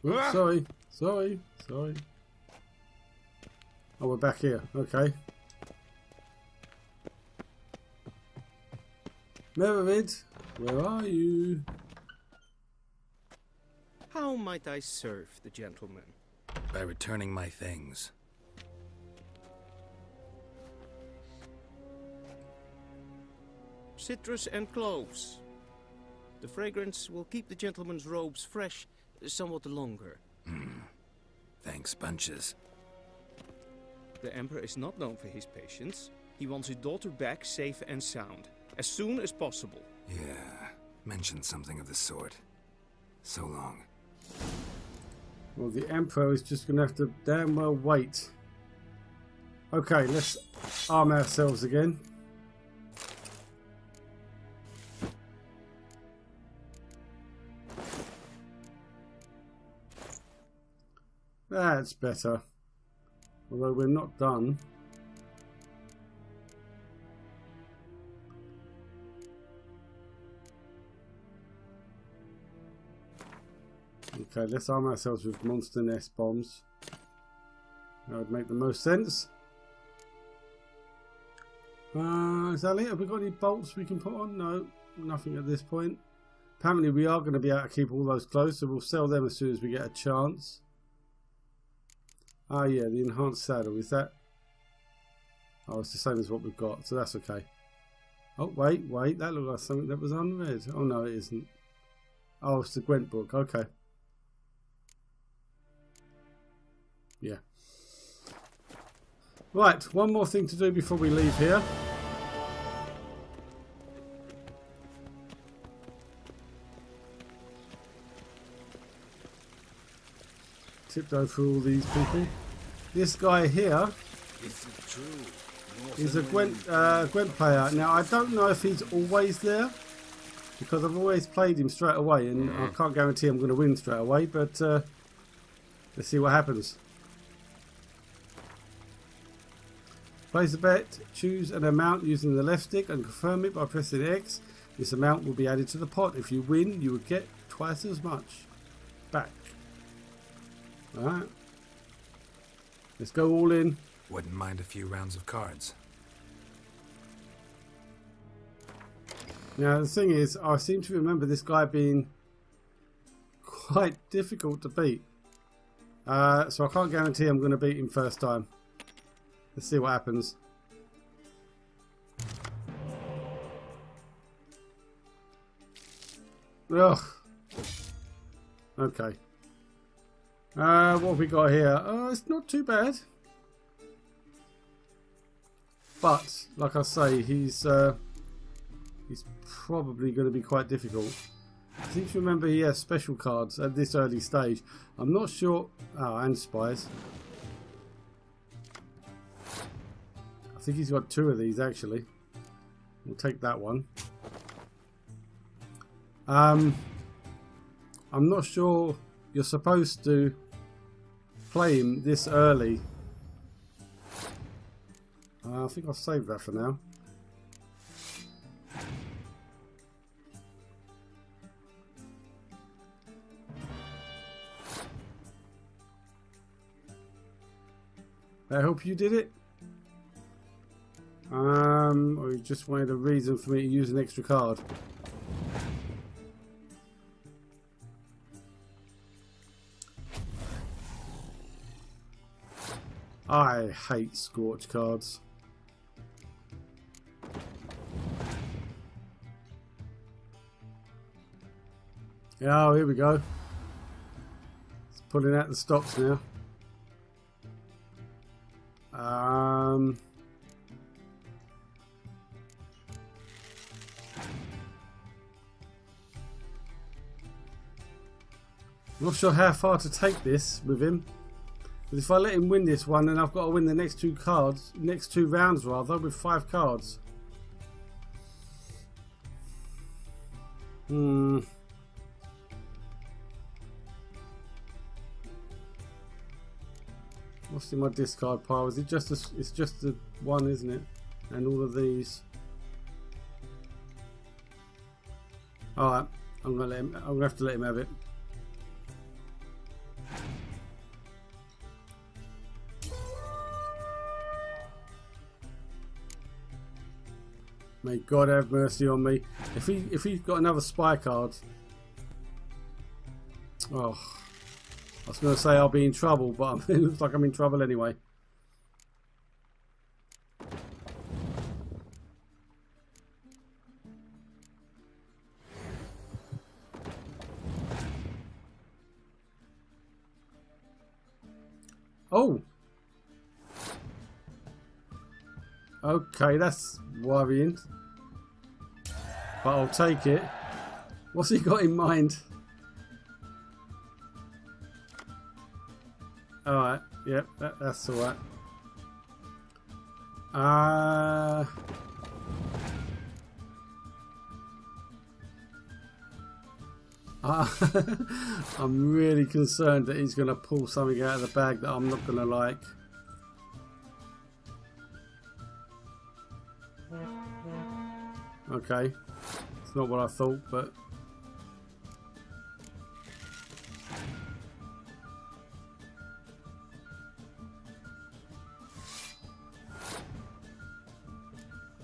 Oops, sorry. Oh, we're back here. Okay. Mererid, where are you? How might I serve the gentleman? By returning my things. Citrus and cloves. The fragrance will keep the gentleman's robes fresh somewhat longer. Thanks, bunches. The Emperor is not known for his patience. He wants his daughter back safe and sound, as soon as possible. Yeah, mentioned something of the sort. So long. Well, the Emperor is just going to have to damn well wait. Okay, let's arm ourselves again. That's better. Although we're not done. Okay, let's arm ourselves with monster nest bombs. That would make the most sense. Is that it? Have we got any bolts we can put on? No, nothing at this point. Apparently we are going to be able to keep all those closed, so we'll sell them as soon as we get a chance. Ah, yeah, the enhanced saddle. Is that... Oh, it's the same as what we've got, so that's okay. Oh, wait. That looked like something that was unread. Oh, no, it isn't. Oh, it's the Gwent book. Okay. Yeah. Right, one more thing to do before we leave here. Tiptoe through all these people. This guy here is a Gwent player. Now, I don't know if he's always there, because I've always played him straight away, and I can't guarantee I'm going to win straight away, but let's see what happens. Place a bet, choose an amount using the left stick and confirm it by pressing X. This amount will be added to the pot. If you win, you will get twice as much back. Alright. Let's go all in. Wouldn't mind a few rounds of cards. Now the thing is, I seem to remember this guy being quite difficult to beat. So I can't guarantee I'm going to beat him first time. Let's see what happens. Ugh. Okay. What have we got here? It's not too bad. But, like I say, he's probably going to be quite difficult. I seem to remember he has special cards at this early stage. I'm not sure... Oh, and spies. I think he's got 2 of these, actually. We'll take that one. I'm not sure you're supposed to play him this early. I think I'll save that for now. I hope you did it. Or you just wanted a reason for me to use an extra card. I hate Scorch cards. Oh, here we go. It's pulling out the stops now. Not sure how far to take this with him. But if I let him win this one, then I've got to win the next 2 cards, next 2 rounds rather, with 5 cards. What's in my discard pile? Is it just it's just the one, isn't it? And all of these. Alright, I'm gonna have to let him have it. May God have mercy on me. If he's got another spy card, oh, I was going to say I'll be in trouble, but it looks like I'm in trouble anyway. Oh! Okay, that's worrying. But I'll take it. What's he got in mind? Alright, yep, that's alright. I'm really concerned that he's going to pull something out of the bag that I'm not going to like. Okay, it's not what I thought, but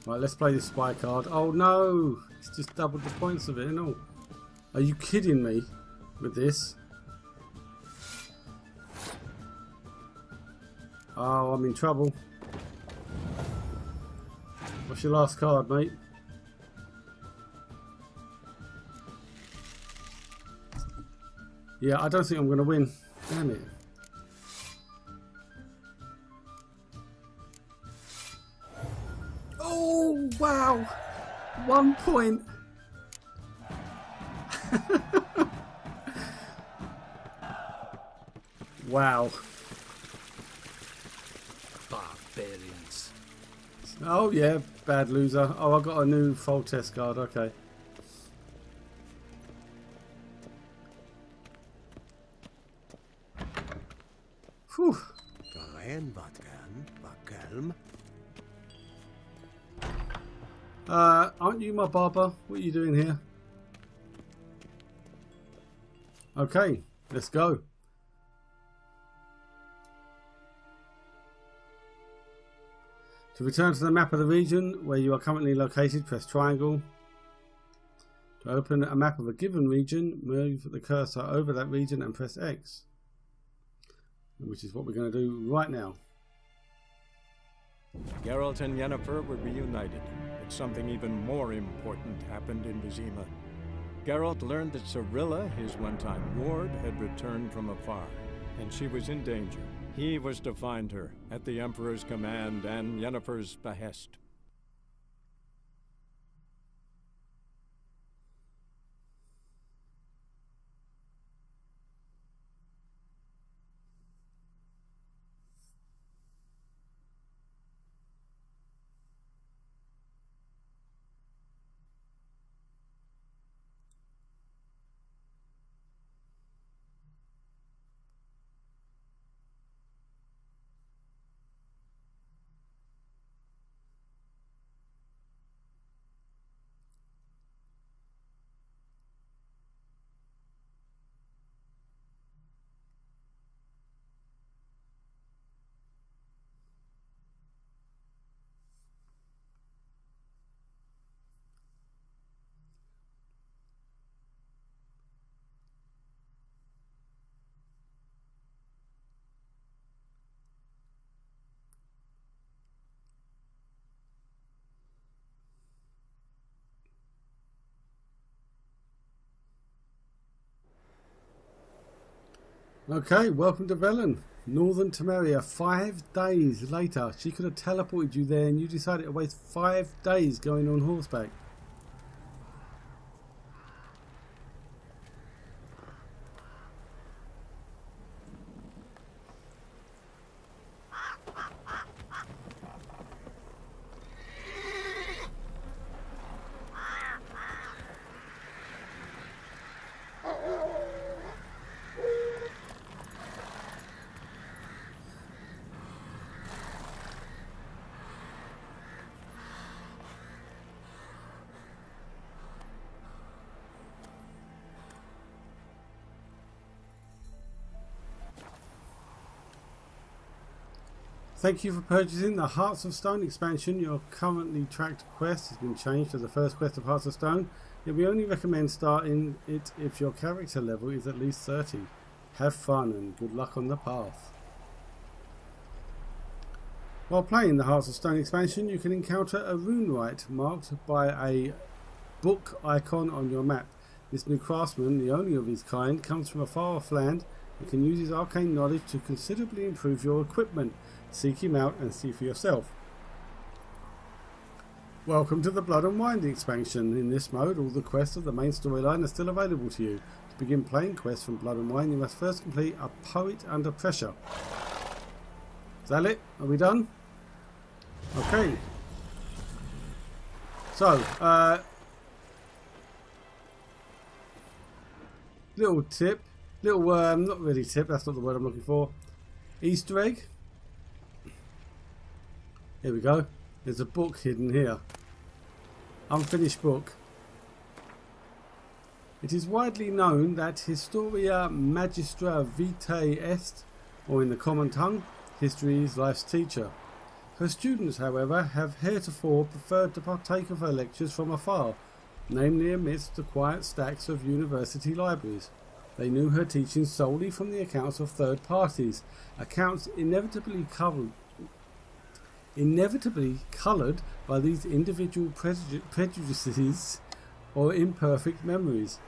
right, let's play this spy card. Oh no, it's just doubled the points of it and all. Are you kidding me with this? Oh, I'm in trouble. What's your last card, mate? Yeah, I don't think I'm going to win. Damn it. Oh, wow. 1 point. Wow. Barbarians. Oh yeah, bad loser. Oh, I got a new full test card. Okay. Whew. Aren't you my barber? What are you doing here? Okay, let's go. To return to the map of the region where you are currently located, press triangle. To open a map of a given region, move the cursor over that region and press X. Which is what we're going to do right now. Geralt and Yennefer were reunited, but something even more important happened in Vizima. Geralt learned that Cirilla, his one-time ward, had returned from afar, and she was in danger. He was to find her, at the Emperor's command and Yennefer's behest. Okay, welcome to Velen, Northern Temeria. 5 days later. She could have teleported you there and you decided to waste 5 days going on horseback. Thank you for purchasing the Hearts of Stone expansion. Your currently tracked quest has been changed to the first quest of Hearts of Stone. Yet we only recommend starting it if your character level is at least 30. Have fun and good luck on the path. While playing the Hearts of Stone expansion, you can encounter a rune rite marked by a book icon on your map. This new craftsman, the only of his kind, comes from a far off land and can use his arcane knowledge to considerably improve your equipment. Seek him out and see for yourself. Welcome to the Blood and Wine expansion. In this mode, all the quests of the main storyline are still available to you. To begin playing quests from Blood and Wine, you must first complete a Poet Under Pressure. Is that it? Are we done? Okay. So, little tip. Not really tip, that's not the word I'm looking for. Easter egg. Here we go. There's a book hidden here. Unfinished book. It is widely known that Historia Magistra Vitae Est, or in the common tongue, history is life's teacher. Her students, however, have heretofore preferred to partake of her lectures from afar, namely amidst the quiet stacks of university libraries. They knew her teachings solely from the accounts of third parties, accounts inevitably coloured by these individual prejudices or imperfect memories.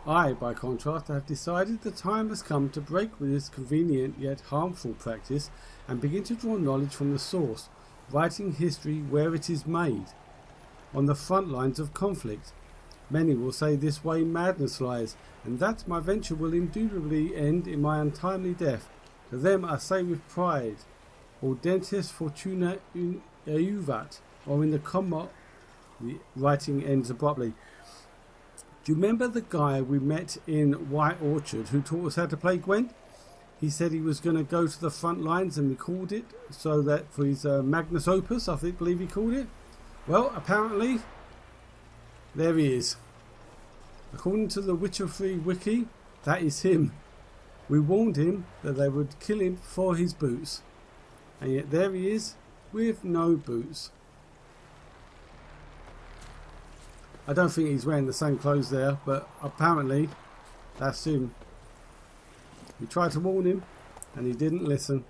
I, by contrast, have decided the time has come to break with this convenient yet harmful practice and begin to draw knowledge from the source, writing history where it is made, on the front lines of conflict. Many will say this way madness lies, and that my venture will indubitably end in my untimely death. To them I say with pride, Audentis fortuna euvat, or in the comma, the writing ends abruptly. Do you remember the guy we met in White Orchard who taught us how to play Gwent? He said he was going to go to the front lines and record it, so that for his Magnus Opus, I believe he called it. Well, apparently, there he is. According to the Witcher 3 wiki, that is him. We warned him that they would kill him for his boots. And yet there he is, with no boots. I don't think he's wearing the same clothes there, but apparently that's him. We tried to warn him, and he didn't listen.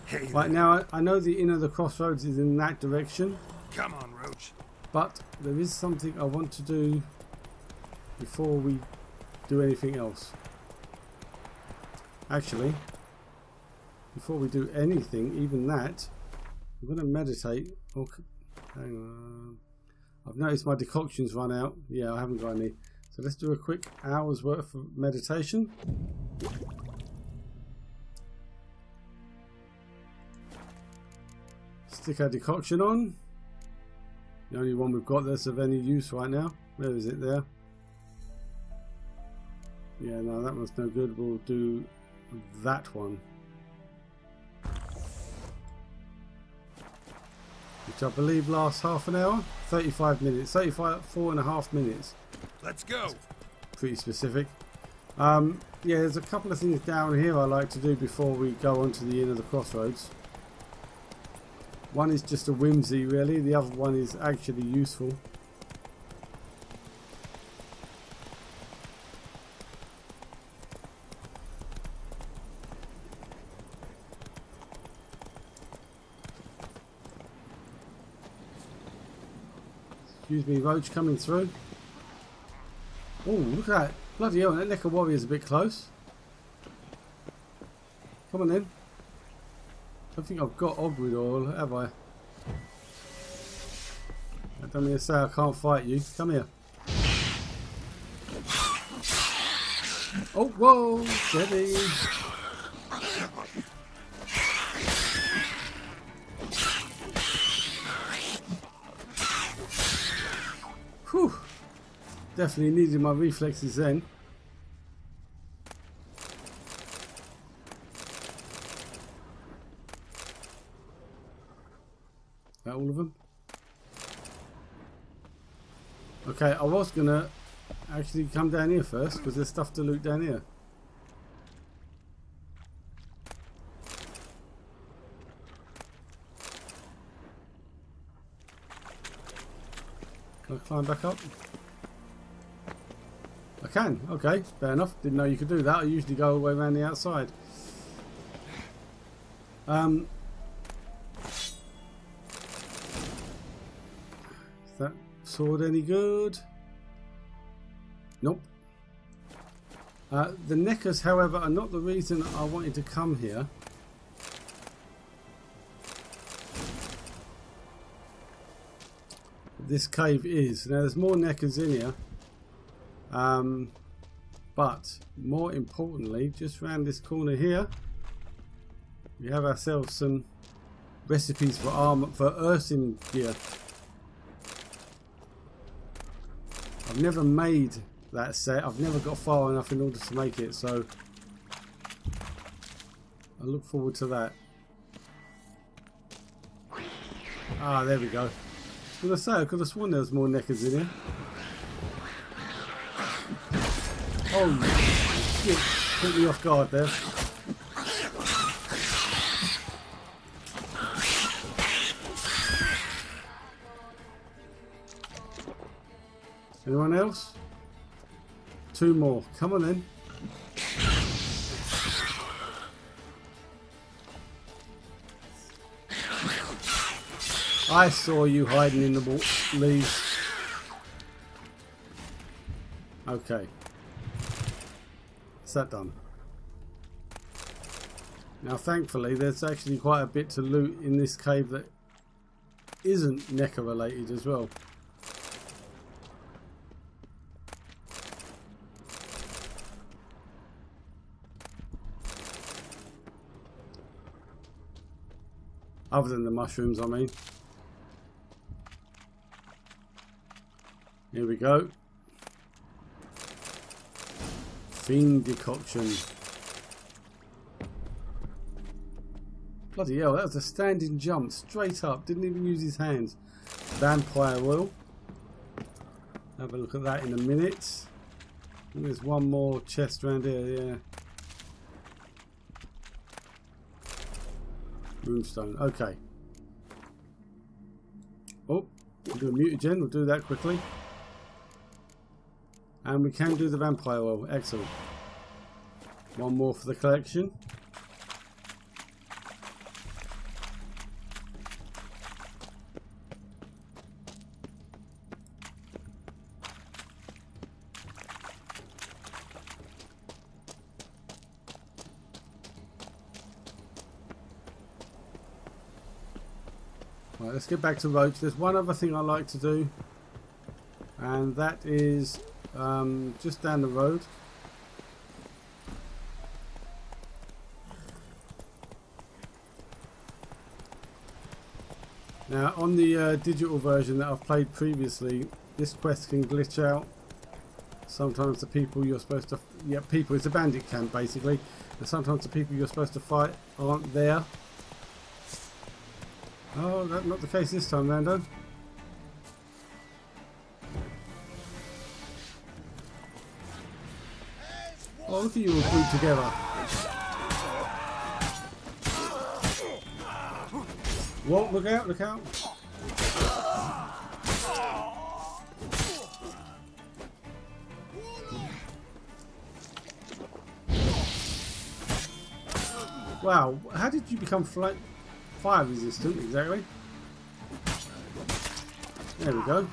Hey, right now, I know the inn of the crossroads is in that direction. Come on, Roach. But there is something I want to do before we do anything else. Actually, before we do anything, even that, I'm going to meditate. Oh, hang on. I've noticed my decoctions run out. Yeah, I haven't got any. So let's do a quick hour's worth of meditation. Stick our decoction on. The only one we've got that's of any use right now. Where is it there? Yeah, no, that one's no good. We'll do that one. Which I believe lasts half an hour. 35 minutes. 34.5 minutes. Let's go. Pretty specific. Yeah, there's a couple of things down here I like to do before we go on to the inn of the crossroads. One is just a whimsy, really. The other one is actually useful. Excuse me, Roach coming through. Oh, look at that. Bloody hell, that Necker Warrior's a bit close. Come on then. I don't think I've got Ogwood oil, have I? That don't mean to say I can't fight you. Come here. Oh, whoa! Steady! Whew! Definitely needed my reflexes then. That all of them? Okay, I was gonna actually come down here first because there's stuff to loot down here. climb back up? I can. Okay, fair enough. Didn't know you could do that. I usually go all the way around the outside. Is that sword any good? Nope. The Neckers, however, are not the reason I wanted to come here. This cave is. Now there's more Neckers in here. But more importantly, just round this corner here, we have ourselves some recipes for armor, for earthing gear. I've never made that set. I've never got far enough in order to make it, so I look forward to that. Ah, there we go. I was going to say, I could have sworn there was more Neckers in here. Oh shit, put me off guard there. Anyone else? Two more. Come on then. I saw you hiding in the leaves. Okay. That's that done. Now thankfully there's actually quite a bit to loot in this cave that isn't Necker related as well. Other than the mushrooms, I mean. Here we go. Fiend decoction. Bloody hell, that was a standing jump, straight up. Didn't even use his hands. Vampire oil. Have a look at that in a minute. I think there's one more chest around here, yeah. Moonstone, okay. Oh, we'll do a mutagen, we'll do that quickly. And we can do the vampire oil, excellent. One more for the collection. Right, let's get back to Roach. There's one other thing I like to do, and that is just down the road. Now on the digital version that I've played previously, this quest can glitch out. Sometimes the people you're supposed to, people, it's a bandit camp basically, and sometimes the people you're supposed to fight aren't there. Oh, that's not the case this time, Lando. Oh, look at you all glued together. What? Look out, look out. Wow, how did you become fire resistant exactly? There we go.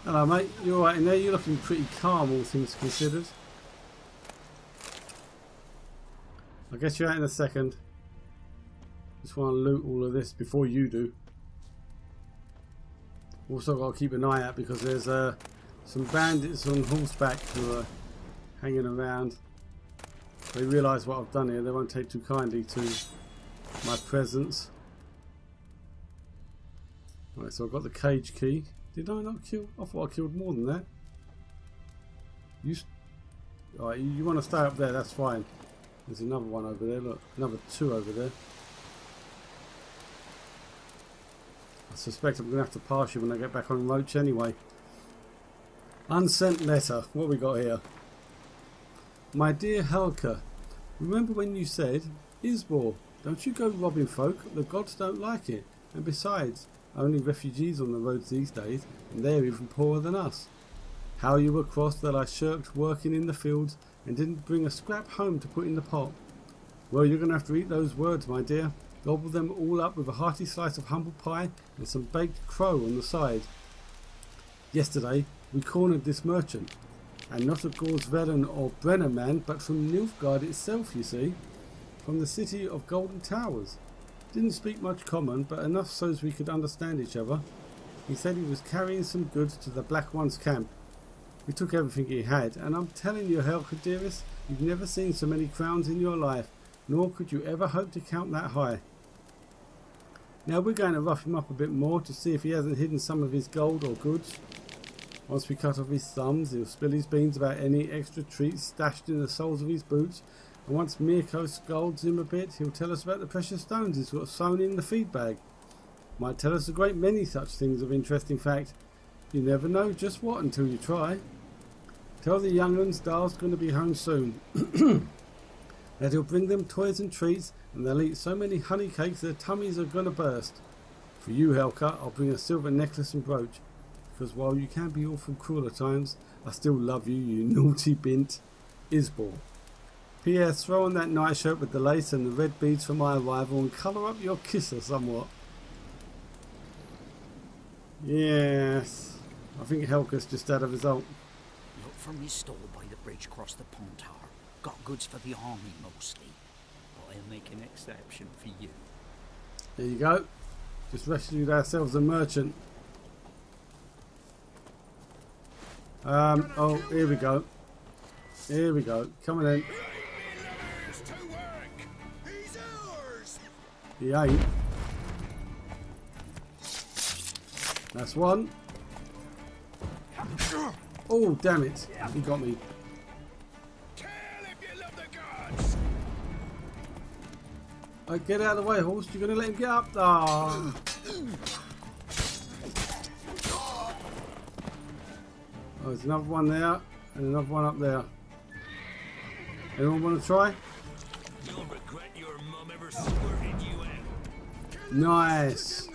Hello mate, you alright in there? You're looking pretty calm, all things considered. I'll get you out in a second. Just want to loot all of this before you do. Also got to keep an eye out because there's some bandits on horseback who are hanging around. If they realise what I've done here, they won't take too kindly to my presence. Right, so I've got the cage key. Did I not kill? I thought I killed more than that. Alright, you want to stay up there, that's fine. There's another one over there, look. Another two over there. I suspect I'm going to have to pass you when I get back on Roach anyway. Unsent letter. What we got here? My dear Helka, remember when you said, Isbor, don't you go robbing folk, the gods don't like it. And besides, only refugees on the roads these days, and they're even poorer than us. How you were cross that I shirked working in the fields and didn't bring a scrap home to put in the pot. Well, you're going to have to eat those words, my dear. Gobble them all up with a hearty slice of humble pie and some baked crow on the side. Yesterday, we cornered this merchant, and not of Gors Velen or Brenner man, but from Nilfgaard itself, you see, from the city of Golden Towers. Didn't speak much common, but enough so as we could understand each other. He said he was carrying some goods to the Black One's camp. We took everything he had, and I'm telling you, Helga dearest, you've never seen so many crowns in your life, nor could you ever hope to count that high. Now we're going to rough him up a bit more to see if he hasn't hidden some of his gold or goods. Once we cut off his thumbs, he'll spill his beans about any extra treats stashed in the soles of his boots, and once Mirko scolds him a bit, he'll tell us about the precious stones he's got sewn in the feed bag. Might tell us a great many such things of interest, in fact. You never know just what until you try. Tell the young uns Dar's going to be home soon. That he'll bring them toys and treats, and they'll eat so many honey cakes their tummies are going to burst. For you, Helga, I'll bring a silver necklace and brooch, because while you can be awful cruel at times, I still love you, you naughty bint. Isbor. P.S. Throw on that nightshirt with the lace and the red beads for my arrival and colour up your kisser somewhat. Yes, I think Helga's just had a result. Look for me stole by the bridge across the pond tower. Got goods for the army mostly. But I'll make an exception for you. There you go. Just rescued ourselves a merchant. Oh, here we go. Here we go. Coming in. He ain't. That's one. Oh, damn it. He got me. Get out of the way, horse. You're going to let him get up. Oh. Oh, there's another one there and another one up there. Anyone want to try? You'll regret your mum ever squirted you out. Nice.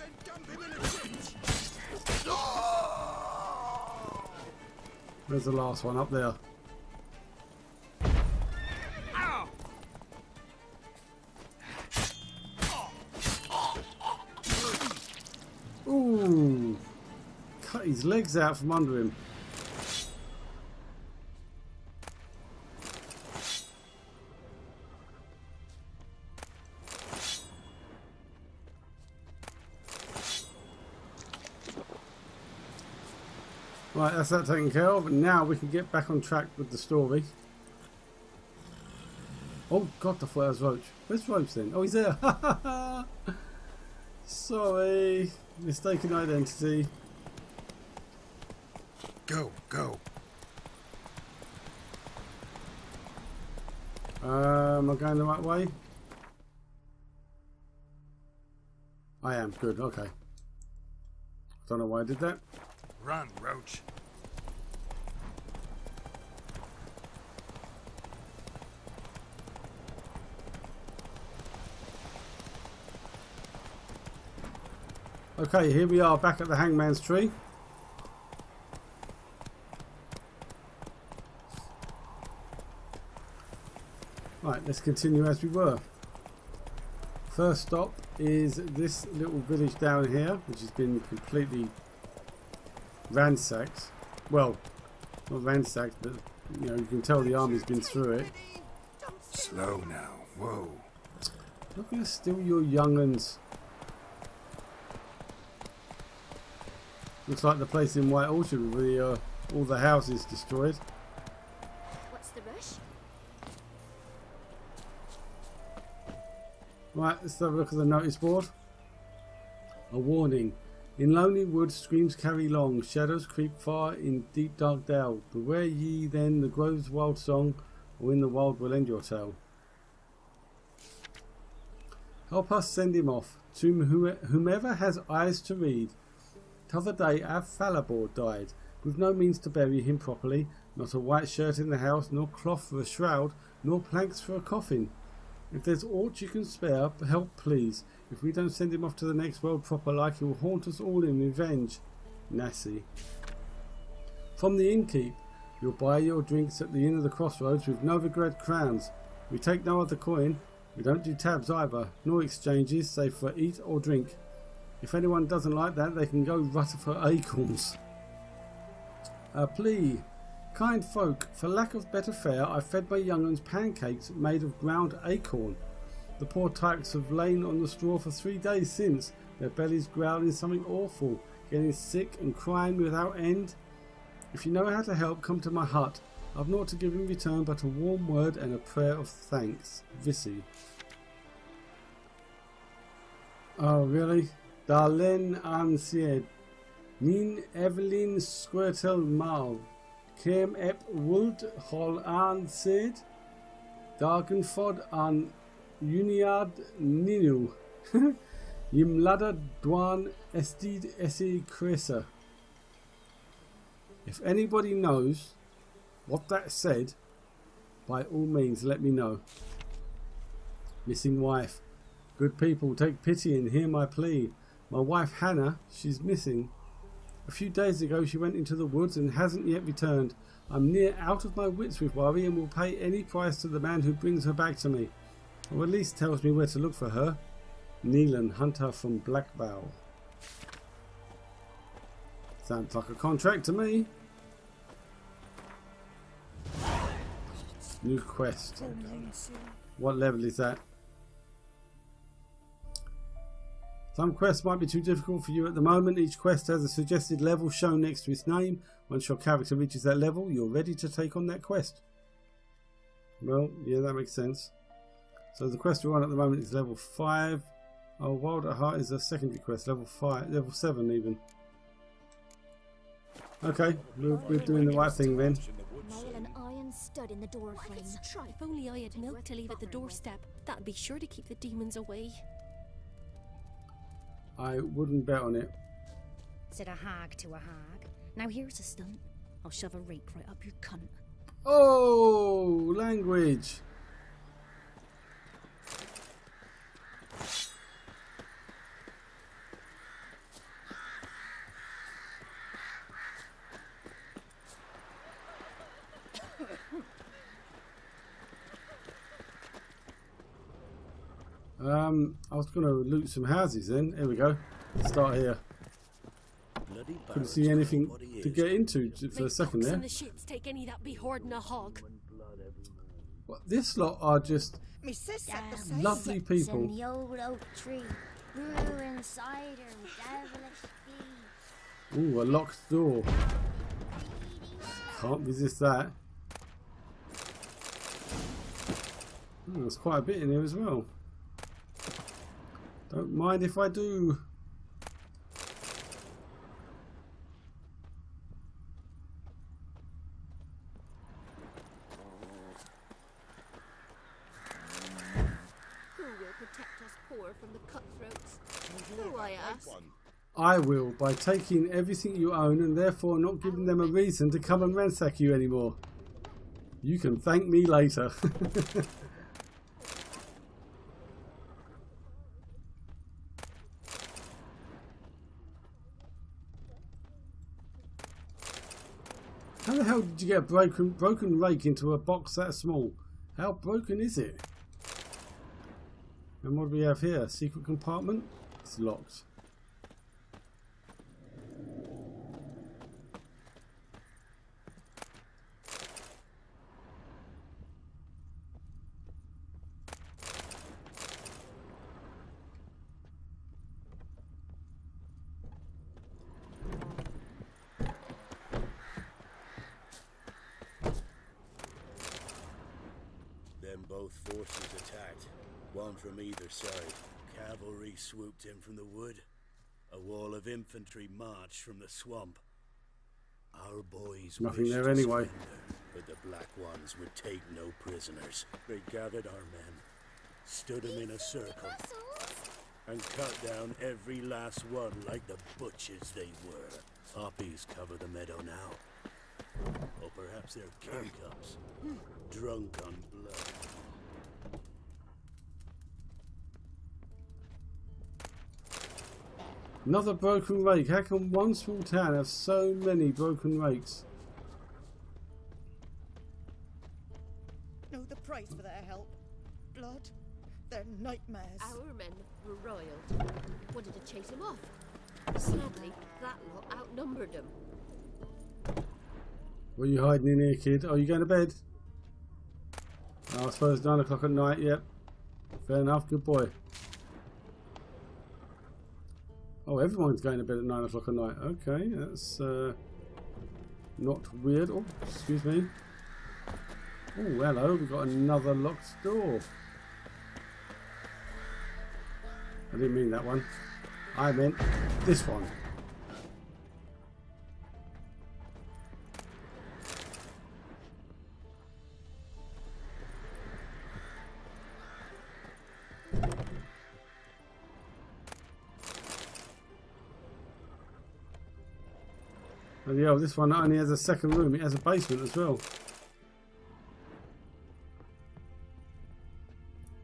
Where's the last one? Up there. Ooh. Cut his legs out from under him. Right, that's that taken care of, and now we can get back on track with the story. Oh god, I thought that was Roach. Where's Roach then? Oh, he's there. Sorry, mistaken identity. Go, go. Am I going the right way? I am. Good, okay. Don't know why I did that. Run, Roach. Okay, here we are back at the Hangman's Tree. Right, let's continue as we were. First stop is this little village down here, which has been completely ransacked. Well, not ransacked, but you know, you can tell the army's been through it. Slow now. Whoa. Not gonna steal your young'uns. Looks like the place in White Orchard with the, all the houses destroyed. What's the rush? Right, let's have a look at the notice board. A warning. In lonely woods streams carry long, shadows creep far in deep dark dale. Beware ye then the grove's wild song, or in the wild will end your tale. Help us send him off, to whomever has eyes to read. T'other day our Falabor died, with no means to bury him properly, not a white shirt in the house, nor cloth for a shroud, nor planks for a coffin. If there's aught you can spare, help please. If we don't send him off to the next world proper like, he will haunt us all in revenge. Nasty. From the innkeep, you'll buy your drinks at the Inn of the Crossroads with Novigrad crowns. We take no other coin. We don't do tabs either, nor exchanges, save for eat or drink. If anyone doesn't like that, they can go rutter for acorns. A plea. Kind folk, for lack of better fare, I fed my young uns pancakes made of ground acorn. The poor tykes have lain on the straw for 3 days since, their bellies growling something awful, getting sick and crying without end. If you know how to help, come to my hut. I've naught to give in return but a warm word and a prayer of thanks. Vissy. Oh, really? Darlen an sied. Min Evelyn Squirtle Mal. Kem ep wuld hol an sied. Dargenfod an Uniad Ninu. Yim ladder dwan estid esse cresa. If anybody knows what that said, by all means let me know. Missing wife. Good people, take pity and hear my plea. My wife Hannah, she's missing. A few days ago she went into the woods and hasn't yet returned. I'm near out of my wits with worry and will pay any price to the man who brings her back to me, or at least tells me where to look for her. Neelan, hunter from Blackbow. Sounds like a contract to me. New quest. What level is that? Some quests might be too difficult for you at the moment. Each quest has a suggested level shown next to its name. Once your character reaches that level, you're ready to take on that quest. Well, yeah, that makes sense. So the quest we're on at the moment is level 5. Oh, Wild at Heart is a secondary quest, level 5, level 7 even. Okay, we're doing the right thing then. Nail an iron stud in the door frame. If only I had milk to leave at the doorstep, that'd be sure to keep the demons away. I wouldn't bet on it. Said a hag to a hag. Now here's a stunt. I'll shove a rake right up your cunt. Oh, language. I was going to loot some houses then. Here we go. Let's start here. Couldn't see anything to get into for a second there. The shits take any that be hoarding a hog. Well, this lot are just lovely people. In the old oak tree, brewing cider with devilish feet. Ooh, a locked door. Can't resist that. Oh, there's quite a bit in here as well. Don't mind if I do. Who will protect us poor from the cutthroats? Who, I ask? I will, by taking everything you own and therefore not giving them a reason to come and ransack you anymore. You can thank me later. How the hell did you get a broken rake into a box that small? How broken is it? And what do we have here? Secret compartment? It's locked. Both forces attacked, one from either side. Cavalry swooped in from the wood. A wall of infantry marched from the swamp. Our boys nothing there anyway. Surrender, but the Black Ones would take no prisoners. They gathered our men, stood them in a circle, and cut down every last one like the butchers they were. Poppies cover the meadow now. Or perhaps they're king cups, drunk on blood. Another broken rake. How can one small town have so many broken rakes? Know the price for their help. Blood. They're nightmares. Our men were roiled. Wanted to chase him off. Sadly, that lot outnumbered him. What are you hiding in here, kid? Are you going to bed? Oh, I suppose 9 o'clock at night, yep. Fair enough, good boy. Oh, everyone's going to bed at 9 o'clock at night. Okay, that's not weird. Oh, excuse me. Oh, hello, we've got another locked door. I didn't mean that one. I meant this one. Oh yeah, this one not only has a second room, it has a basement as well.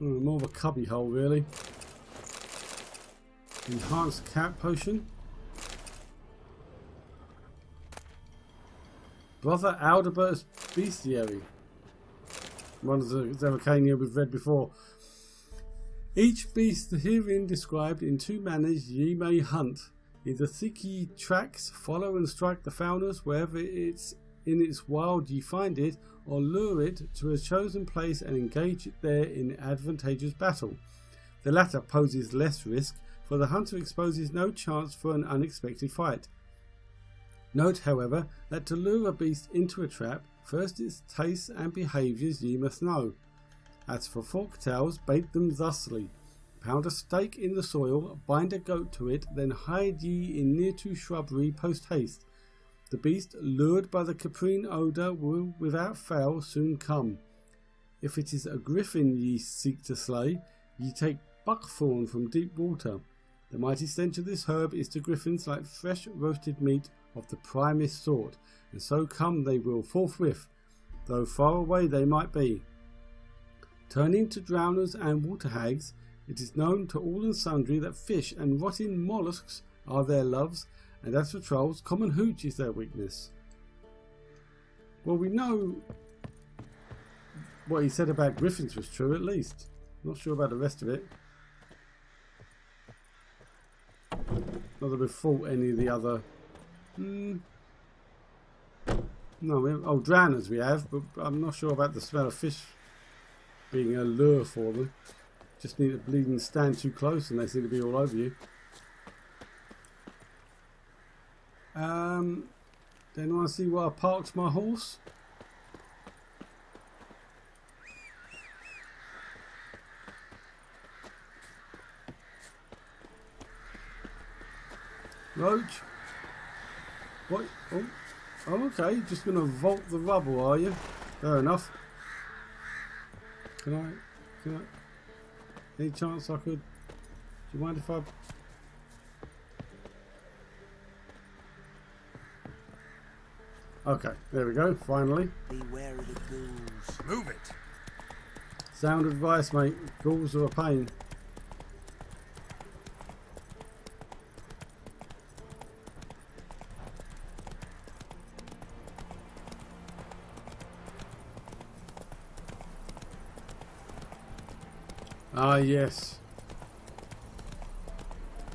More of a cubby hole, really. Enhanced cat potion. Brother Alderbert's bestiary. One of the Zevacania we've read before. Each beast herein described in 2 manners ye may hunt. Either seek ye tracks, follow and strike the foulness wherever it's in its wild ye find it, or lure it to a chosen place and engage it there in advantageous battle. The latter poses less risk, for the hunter exposes no chance for an unexpected fight. Note, however, that to lure a beast into a trap, first its tastes and behaviours ye must know. As for fork-tails, bait them thusly. Pound a stake in the soil, bind a goat to it, then hide ye in near to shrubbery post-haste. The beast, lured by the caprine odour, will without fail soon come. If it is a griffin ye seek to slay, ye take buckthorn from deep water. The mighty stench of this herb is to griffins like fresh roasted meat of the primest sort, and so come they will forthwith, though far away they might be. Turning to drowners and water hags, it is known to all and sundry that fish and rotting mollusks are their loves, and as for trolls, common hooch is their weakness. Well, we know what he said about griffins was true, at least. Not sure about the rest of it. Not that we've fought any of the other... No, drowners we have, but I'm not sure about the smell of fish being a lure for them. Just need to bleeding stand too close and they seem to be all over you. Then I want to see where I parked my horse. Roach. What? Oh, okay. Just gonna vault the rubble, are you? Fair enough. Can I? Any chance I could? Do you mind if I? Okay, there we go. Finally. Beware of the ghouls. Move it. Sound advice, mate. Ghouls are a pain. Ah, yes.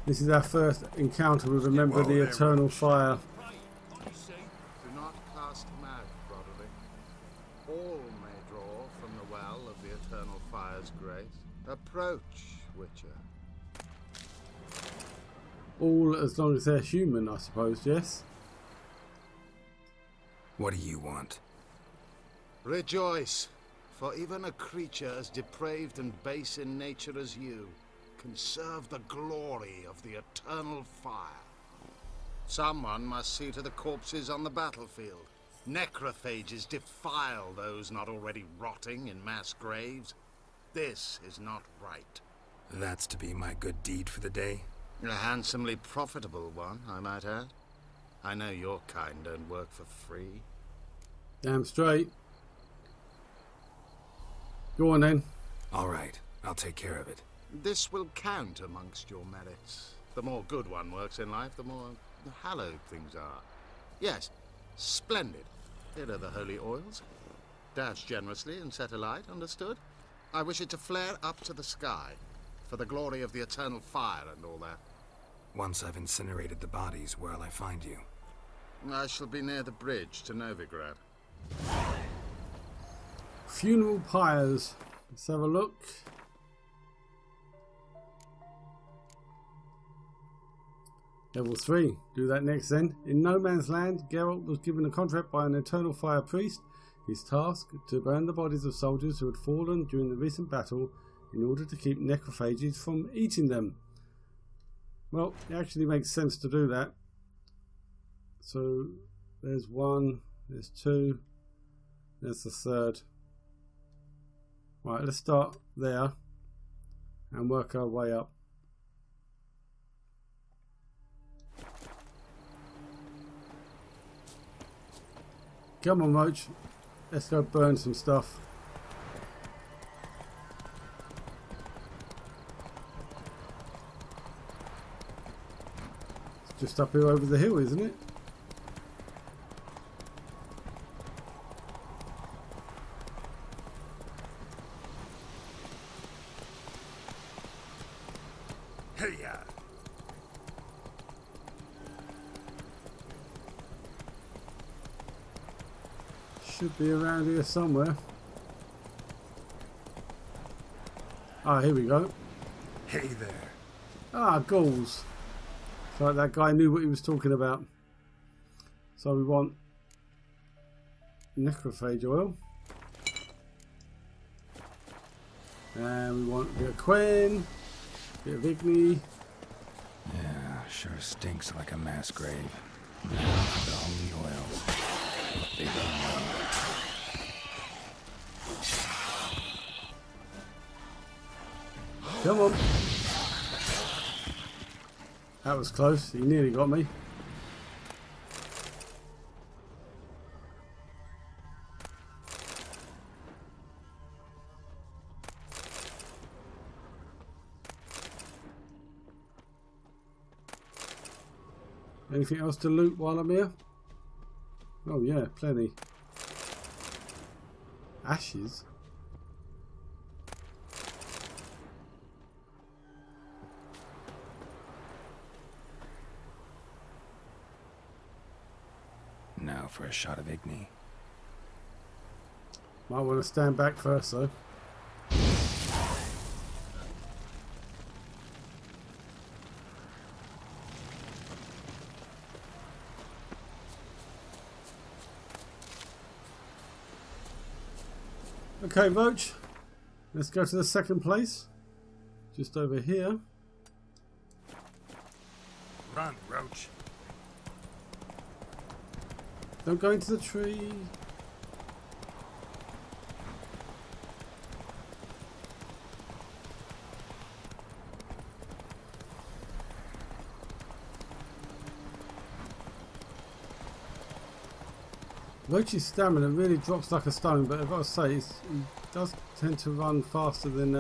This is our first encounter with a member of the Eternal Fire. Do not cast mad, brotherly. All may draw from the well of the Eternal Fire's grace. Approach, Witcher. All as long as they're human, I suppose, yes? What do you want? Rejoice, for even a creature as depraved and base in nature as you can serve the glory of the Eternal Fire. Someone must see to the corpses on the battlefield. Necrophages defile those not already rotting in mass graves. This is not right. That's to be my good deed for the day? A handsomely profitable one, I might add. I know your kind don't work for free. Damn straight. Go on then. All right, I'll take care of it. This will count amongst your merits. The more good one works in life, the more hallowed things are. Yes, splendid. Here are the holy oils. Dash generously and set alight, understood? I wish it to flare up to the sky, for the glory of the eternal fire and all that. Once I've incinerated the bodies, where'll I find you? I shall be near the bridge to Novigrad. Funeral pyres. Let's have a look. Level 3. Do that next then. In No Man's Land, Geralt was given a contract by an Eternal Fire priest. His task, to burn the bodies of soldiers who had fallen during the recent battle in order to keep necrophages from eating them. Well, it actually makes sense to do that. So, there's 1, there's 2, there's the 3rd. Right, let's start there and work our way up. Come on, Roach. Let's go burn some stuff. It's just up here over the hill, isn't it? Hey-ya! Should be around here somewhere. Ah, here we go. Hey there. Ah, ghouls. It's like that guy knew what he was talking about. So we want necrophage oil. And we want a bit of Quen, a bit of Igni. Yeah, sure stinks like a mass grave. Now for the holy oils. They burn well. Come on. That was close. He nearly got me. Anything else to loot while I'm here? Oh yeah, plenty. Ashes? Now for a shot of Igni. Might want to stand back first though. Okay, Roach. Let's go to the second place. Just over here. Run, Roach. Don't go into the tree. Roach's stamina really drops like a stone, but I've got to say, he does tend to run faster than,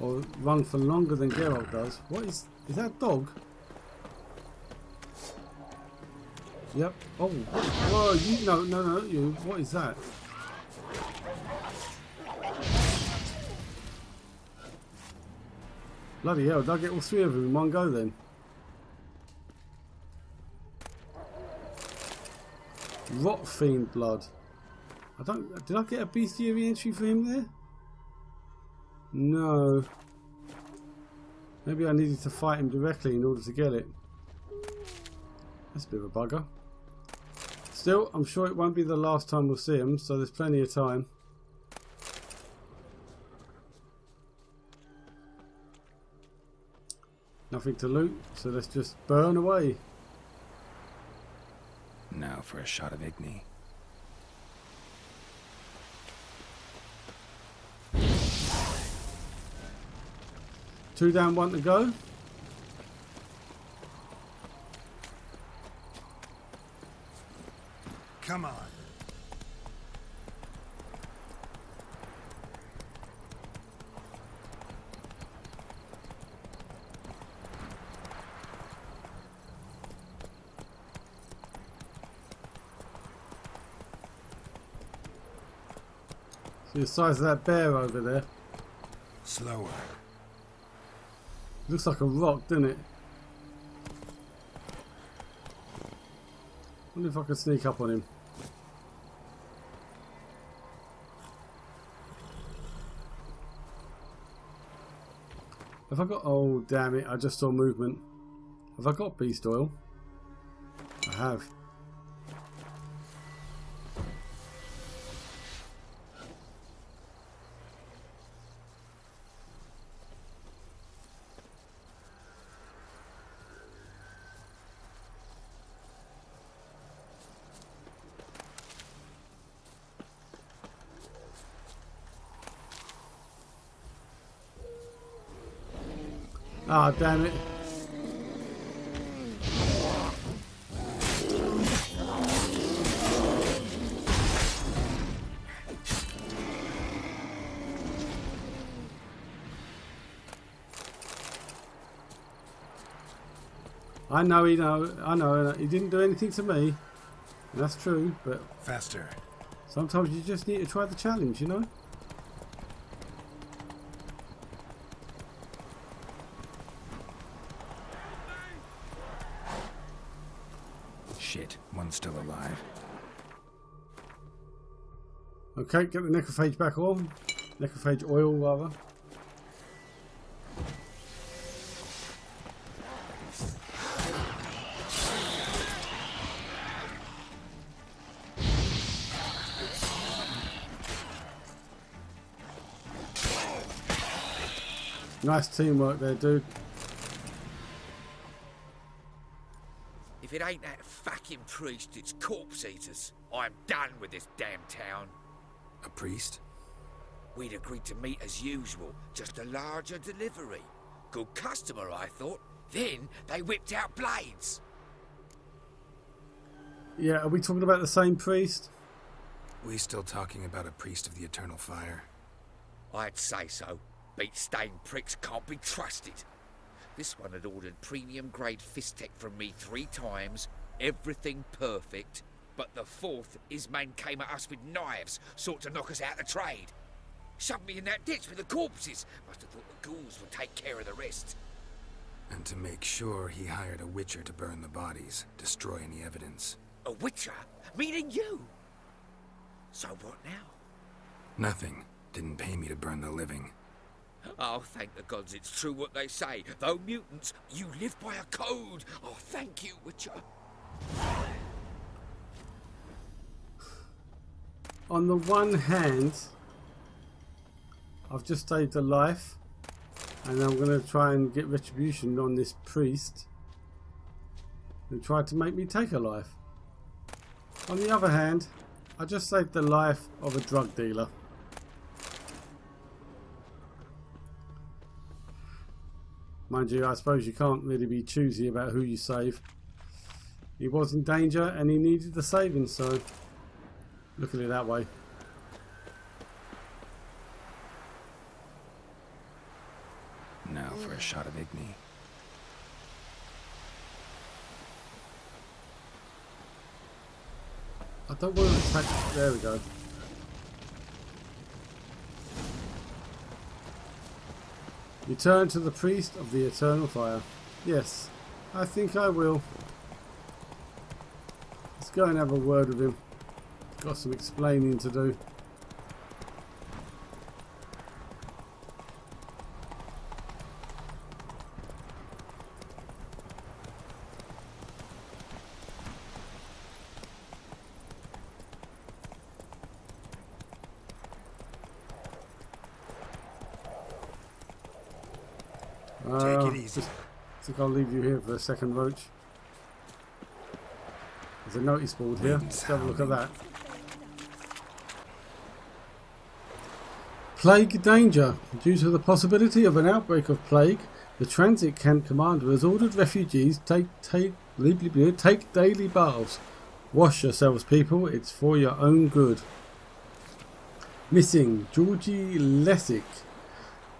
or run for longer than Geralt does. What is that a dog? Yep. Oh, whoa, you, no, you, what is that? Bloody hell, did I get all 3 of them in one go then? Rot Fiend blood. Did I get a bestiary entry for him there? No. Maybe I needed to fight him directly in order to get it. That's a bit of a bugger. Still, I'm sure it won't be the last time we'll see him, so there's plenty of time. Nothing to loot, so let's just burn away. Now for a shot of Igni. Two down, 1 to go. Come on. See the size of that bear over there? Slower. Looks like a rock, doesn't it? Wonder if I can sneak up on him. Have I got... Oh, damn it. I just saw movement. Have I got beast oil? I have. Ah, damn it. I know, he didn't do anything to me. And that's true, but... Faster. Sometimes you just need to try the challenge, you know? Shit, one's still alive. Okay, get the necrophage back on. Necrophage oil, rather. Nice teamwork there, dude. If it ain't that fucking priest, it's corpse eaters. I'm done with this damn town. A priest? We'd agreed to meet as usual, just a larger delivery. Good customer, I thought. Then they whipped out blades. Yeah, are we talking about the same priest? We still talking about a priest of the eternal fire? I'd say so. Beat-stained pricks can't be trusted. This one had ordered premium-grade fisstech from me 3 times, everything perfect, but the 4th, his man came at us with knives, sought to knock us out of trade. Shoved me in that ditch with the corpses. Must have thought the ghouls would take care of the rest. And to make sure, he hired a witcher to burn the bodies, destroy any evidence. A witcher? Meaning you? So what now? Nothing. Didn't pay me to burn the living. Oh, thank the gods it's true what they say. Though mutants, you live by a code. Oh, thank you, Witcher. On the one hand, I've just saved a life, and I'm going to try and get retribution on this priest who tried to make me take a life. On the other hand, I just saved the life of a drug dealer. Mind you, I suppose you can't really be choosy about who you save. He was in danger and he needed the saving, so look at it that way. Now for a shot of Igni. I don't want to attack. There we go. Return to the priest of the eternal fire. Yes, I think I will. Let's go and have a word with him. Got some explaining to do. Take it easy. I think I'll leave you here for a second, Roach. There's a notice board here. Let's have a look at that. Plague danger. Due to the possibility of an outbreak of plague, the transit camp commander has ordered refugees take daily baths. Wash yourselves, people. It's for your own good. Missing Georgie Lessick.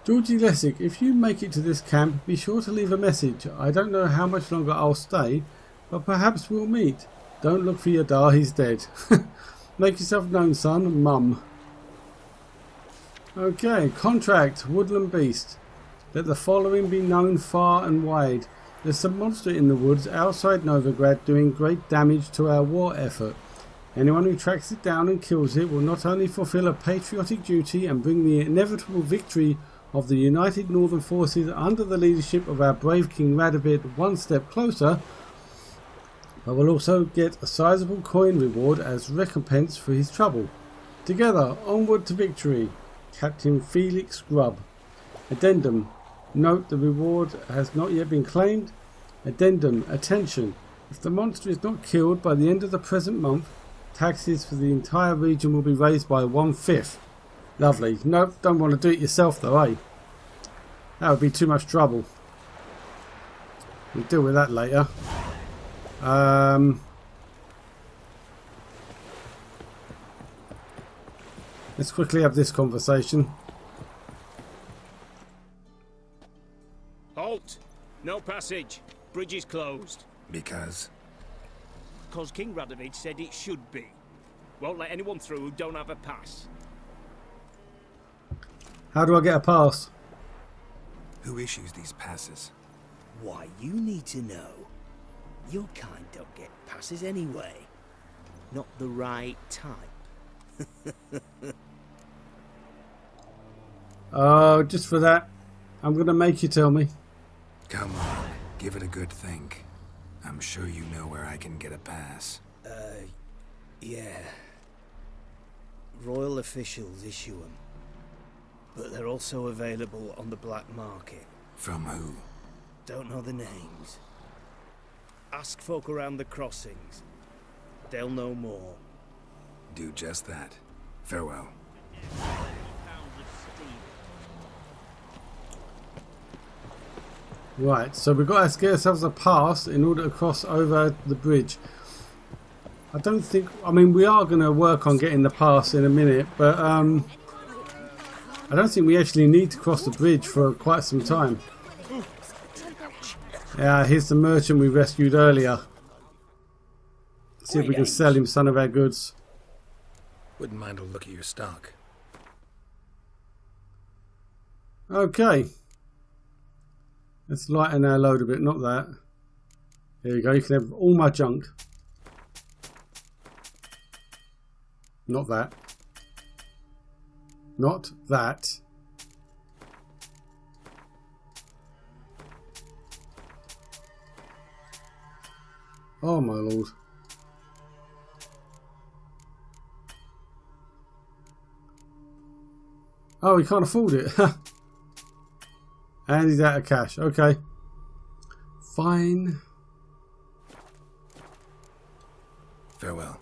Georgie Lessick, if you make it to this camp, be sure to leave a message. I don't know how much longer I'll stay, but perhaps we'll meet. Don't look for your da, he's dead. Make yourself known, son. Mum. Okay, contract, woodland beast. Let the following be known far and wide. There's some monster in the woods outside Novigrad doing great damage to our war effort. Anyone who tracks it down and kills it will not only fulfill a patriotic duty and bring the inevitable victory of the united northern forces under the leadership of our brave King Radovid one step closer, but will also get a sizable coin reward as recompense for his trouble. Together, onward to victory. Captain Felix Grubb. Addendum. Note the reward has not yet been claimed. Addendum. Attention. If the monster is not killed by the end of the present month, taxes for the entire region will be raised by 1/5. Lovely. Nope, don't want to do it yourself though, eh? That would be too much trouble. We'll deal with that later. Let's quickly have this conversation. Halt! No passage. Bridge is closed. Because? Because King Radovid said it should be. Won't let anyone through who don't have a pass. How do I get a pass? Who issues these passes? Why, you need to know. Your kind don't get passes anyway. Not the right type. Just for that, I'm going to make you tell me. Come on, give it a good think. I'm sure you know where I can get a pass. Yeah. Royal officials issue them. But they're also available on the black market. From who? Don't know the names. Ask folk around the crossings. They'll know more. Do just that. Farewell. Right, so we've got to get ourselves a pass in order to cross over the bridge. I don't think... I mean, we are going to work on getting the pass in a minute, but I don't think we actually need to cross the bridge for quite some time. Yeah, here's the merchant we rescued earlier. See if we can sell him some of our goods. Wouldn't mind a look at your stock. Okay. Let's lighten our load a bit, not that. There we go, you can have all my junk. Not that. Not that. Oh my lord. Oh, we can't afford it. And he's out of cash. Okay. Fine. Farewell.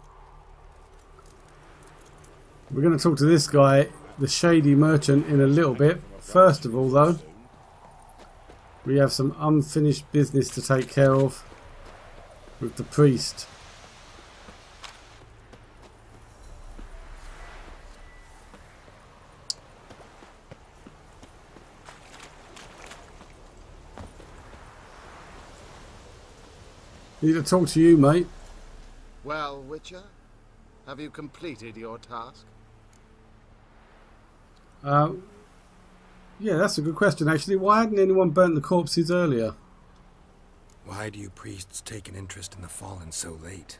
We're going to talk to this guy, the shady merchant, in a little bit. First of all, though, we have some unfinished business to take care of with the priest. Need to talk to you, mate. Well, Witcher, have you completed your task? Yeah, that's a good question, actually. Why hadn't anyone burnt the corpses earlier? Why do you priests take an interest in the fallen so late?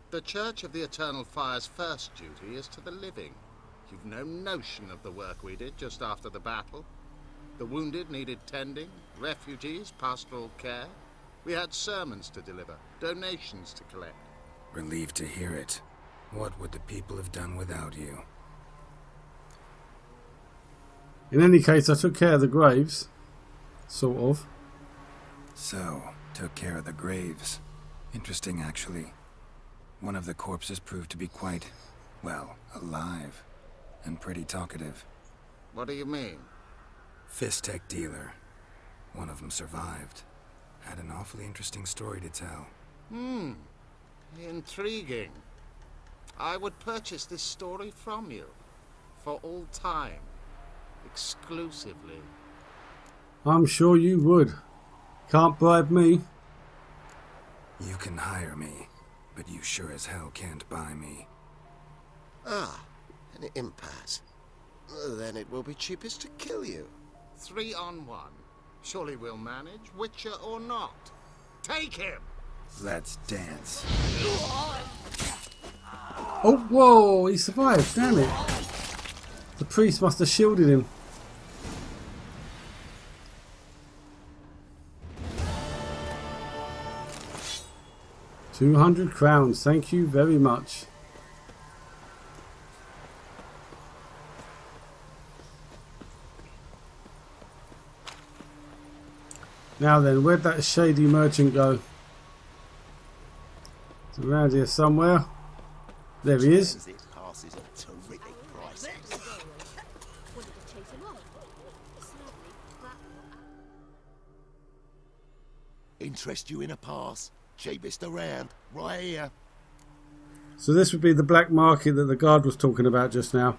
The Church of the Eternal Fire's first duty is to the living. You've no notion of the work we did just after the battle. The wounded needed tending, refugees, pastoral care. We had sermons to deliver, donations to collect. Relieved to hear it. What would the people have done without you? In any case, I took care of the graves. Sort of. So, took care of the graves. Interesting, actually. One of the corpses proved to be quite, well, alive. And pretty talkative. What do you mean? Fist-tech dealer. One of them survived. Had an awfully interesting story to tell. Intriguing. I would purchase this story from you. For all time. Exclusively. I'm sure you would. Can't bribe me. You can hire me, but you sure as hell can't buy me. Ah, an impasse. Then it will be cheapest to kill you. 3 on 1. Surely we'll manage, Witcher or not. Take him! Let's dance. Oh, whoa! He survived, damn it. The priest must have shielded him. £200 crowns, thank you very much. Now then, where'd that shady merchant go? It's around here somewhere. There he is. Interest you in a pass? Cheapest around, right here. So this would be the black market that the guard was talking about just now.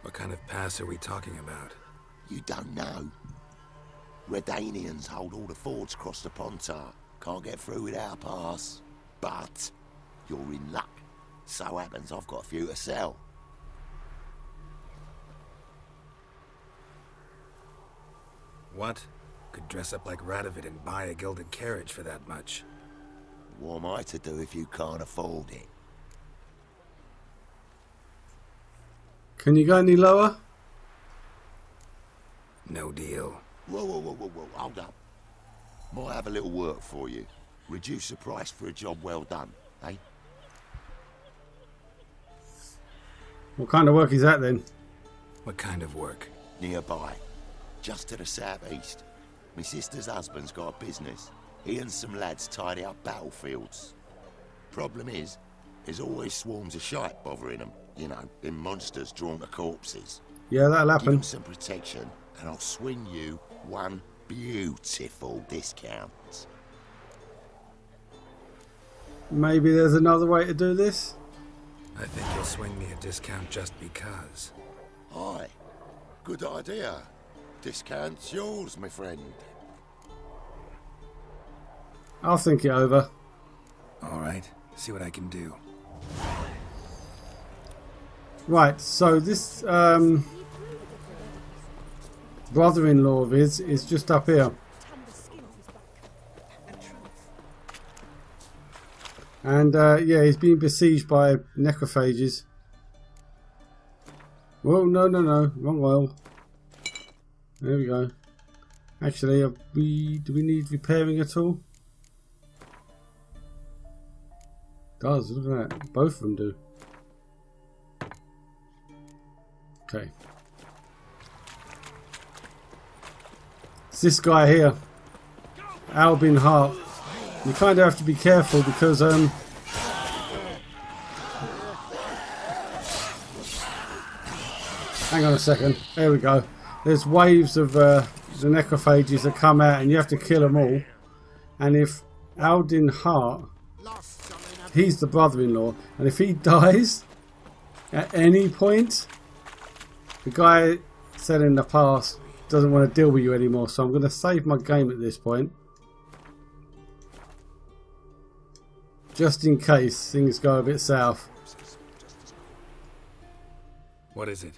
What kind of pass are we talking about? You don't know. Redanians hold all the fords across the Pontar. Can't get through without a pass. But you're in luck. So happens I've got a few to sell. What? Could dress up like Radovid and buy a gilded carriage for that much. What am I to do if you can't afford it? Can you go any lower? No deal. Whoa, hold up. Might have a little work for you. Reduce the price for a job well done, eh? What kind of work is that then? What kind of work? Nearby. Just to the southeast. My sister's husband's got a business. He and some lads tidy up battlefields. Problem is, there's always swarms of shite bothering them. You know, them monsters drawn to corpses. Yeah, that'll Give happen. them some protection, and I'll swing you one beautiful discount. Maybe there's another way to do this? I think you'll swing me a discount just because. Aye, good idea. Discount's yours, my friend. I'll think it over. Alright, see what I can do. Right, so this brother-in-law of his is just up here. And yeah, he's being besieged by necrophages. Whoa, no, wrong oil. There we go. Actually, do we need repairing at all? Does, look at that. Both of them do. Okay. It's this guy here. Albin Hart. You kind of have to be careful because hang on a second. There we go. There's waves of the necrophages that come out and you have to kill them all. And if Albin Hart, he's the brother-in-law, and if he dies at any point, the guy said in the past doesn't want to deal with you anymore, so I'm going to save my game at this point. Just in case things go a bit south. What is it?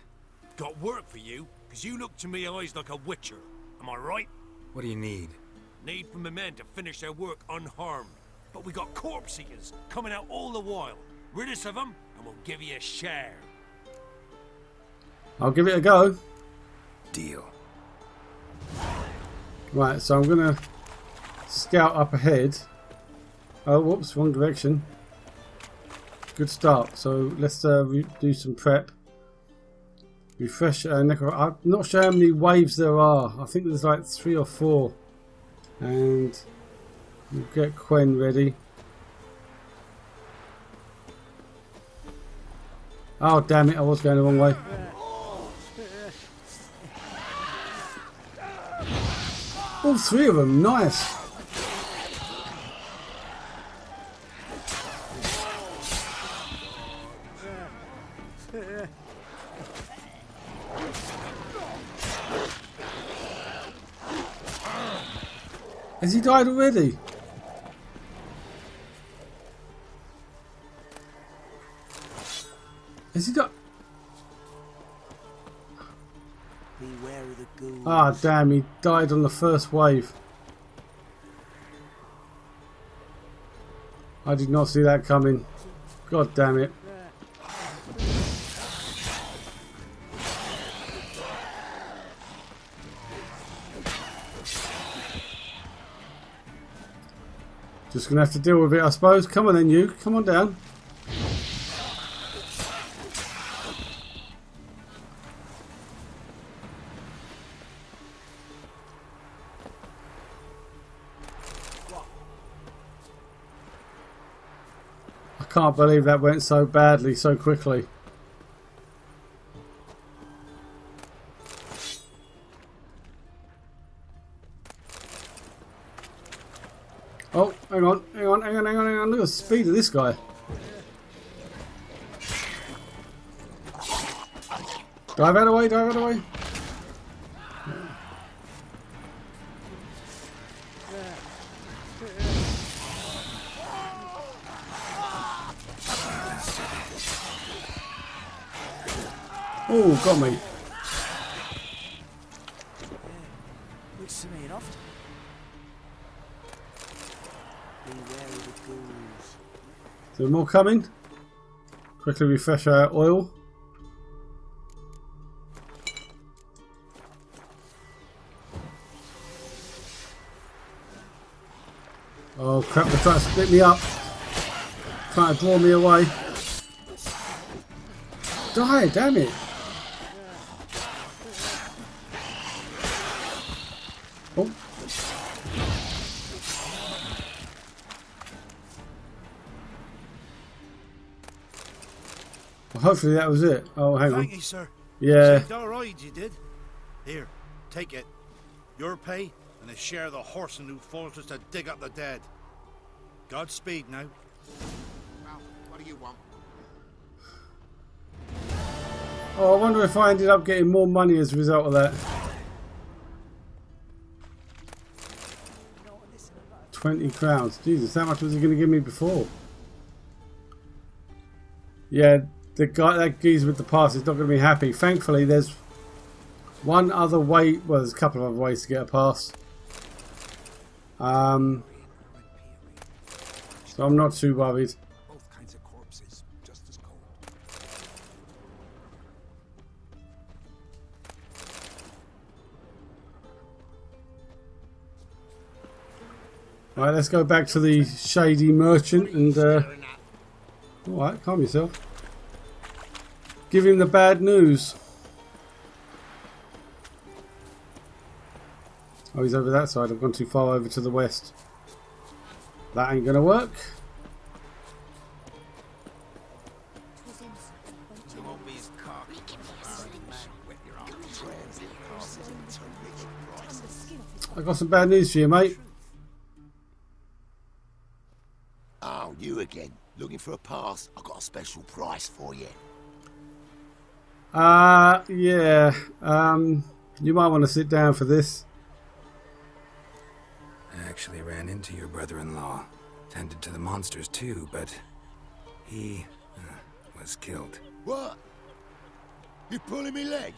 Got work for you, because you look to me eyes like a witcher. Am I right? What do you need? Need for my men to finish their work unharmed. But we got corpse eaters coming out all the while. Rid us of them, and we'll give you a share. I'll give it a go. Deal. Right, so I'm going to scout up ahead. Oh, whoops, wrong direction. Good start. So let's do some prep. Refresh. I'm not sure how many waves there are. I think there's like 3 or 4. And we'll get Quen ready. Oh, damn it. I was going the wrong way. All 3 of them. Nice. Has he died already? Has he died? Beware of the ghouls. Ah, damn, he died on the first wave. I did not see that coming. God damn it. Just gonna have to deal with it, I suppose. Come on then, you. Come on down. I can't believe that went so badly, so quickly. Oh, hang on. Look at the speed of this guy. Dive out of the way, dive out of the way. Oh, got me. What's the matter? Beware of the ghouls. Is there more coming? Quickly refresh our oil. Oh crap, they're trying to split me up. Trying to draw me away. Die, damn it. Oh. Well, hopefully that was it. Oh, hang on. Thank you, sir. Yeah. Saved our rides, you did. Here, take it. Your pay and a share of the horse and new fortress to dig up the dead. Godspeed now. Well, what do you want? Oh, I wonder if I ended up getting more money as a result of that. 20 crowns. Jesus, how much was he going to give me before? Yeah, the guy, that geezer with the pass is not going to be happy. Thankfully, there's one other way. Well, there's a couple of other ways to get a pass. So I'm not too worried. Both kinds of corpses, just as cold. Right, let's go back to the shady merchant and alright, calm yourself. Give him the bad news. Oh, he's over that side. I've gone too far over to the west. That ain't gonna work. I got some bad news for you, mate. Oh, you again. Looking for a pass? I've got a special price for you. Yeah. You might want to sit down for this. I actually ran into your brother-in-law. Tended to the monsters too, but he was killed. What? You're pulling me leg?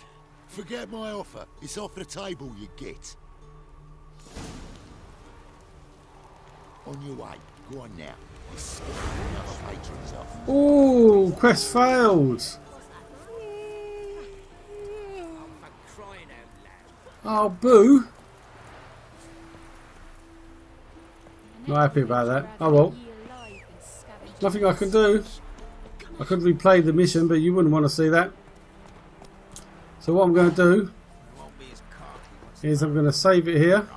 Forget my offer. It's off the table, you git. On your way. Go on now. This other patrons off. Ooh, quest failed. Oh, boo. Not happy about that. Oh well. Nothing I can do. I could replay the mission, but you wouldn't want to see that. So what I'm going to do is I'm going to save it here.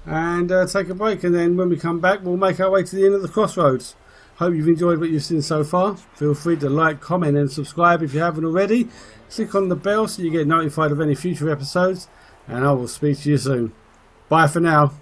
And take a break, and then when we come back we'll make our way to the end of the crossroads. Hope you've enjoyed what you've seen so far. Feel free to like, comment and subscribe if you haven't already. Click on the bell so you get notified of any future episodes, and I will speak to you soon. Bye for now.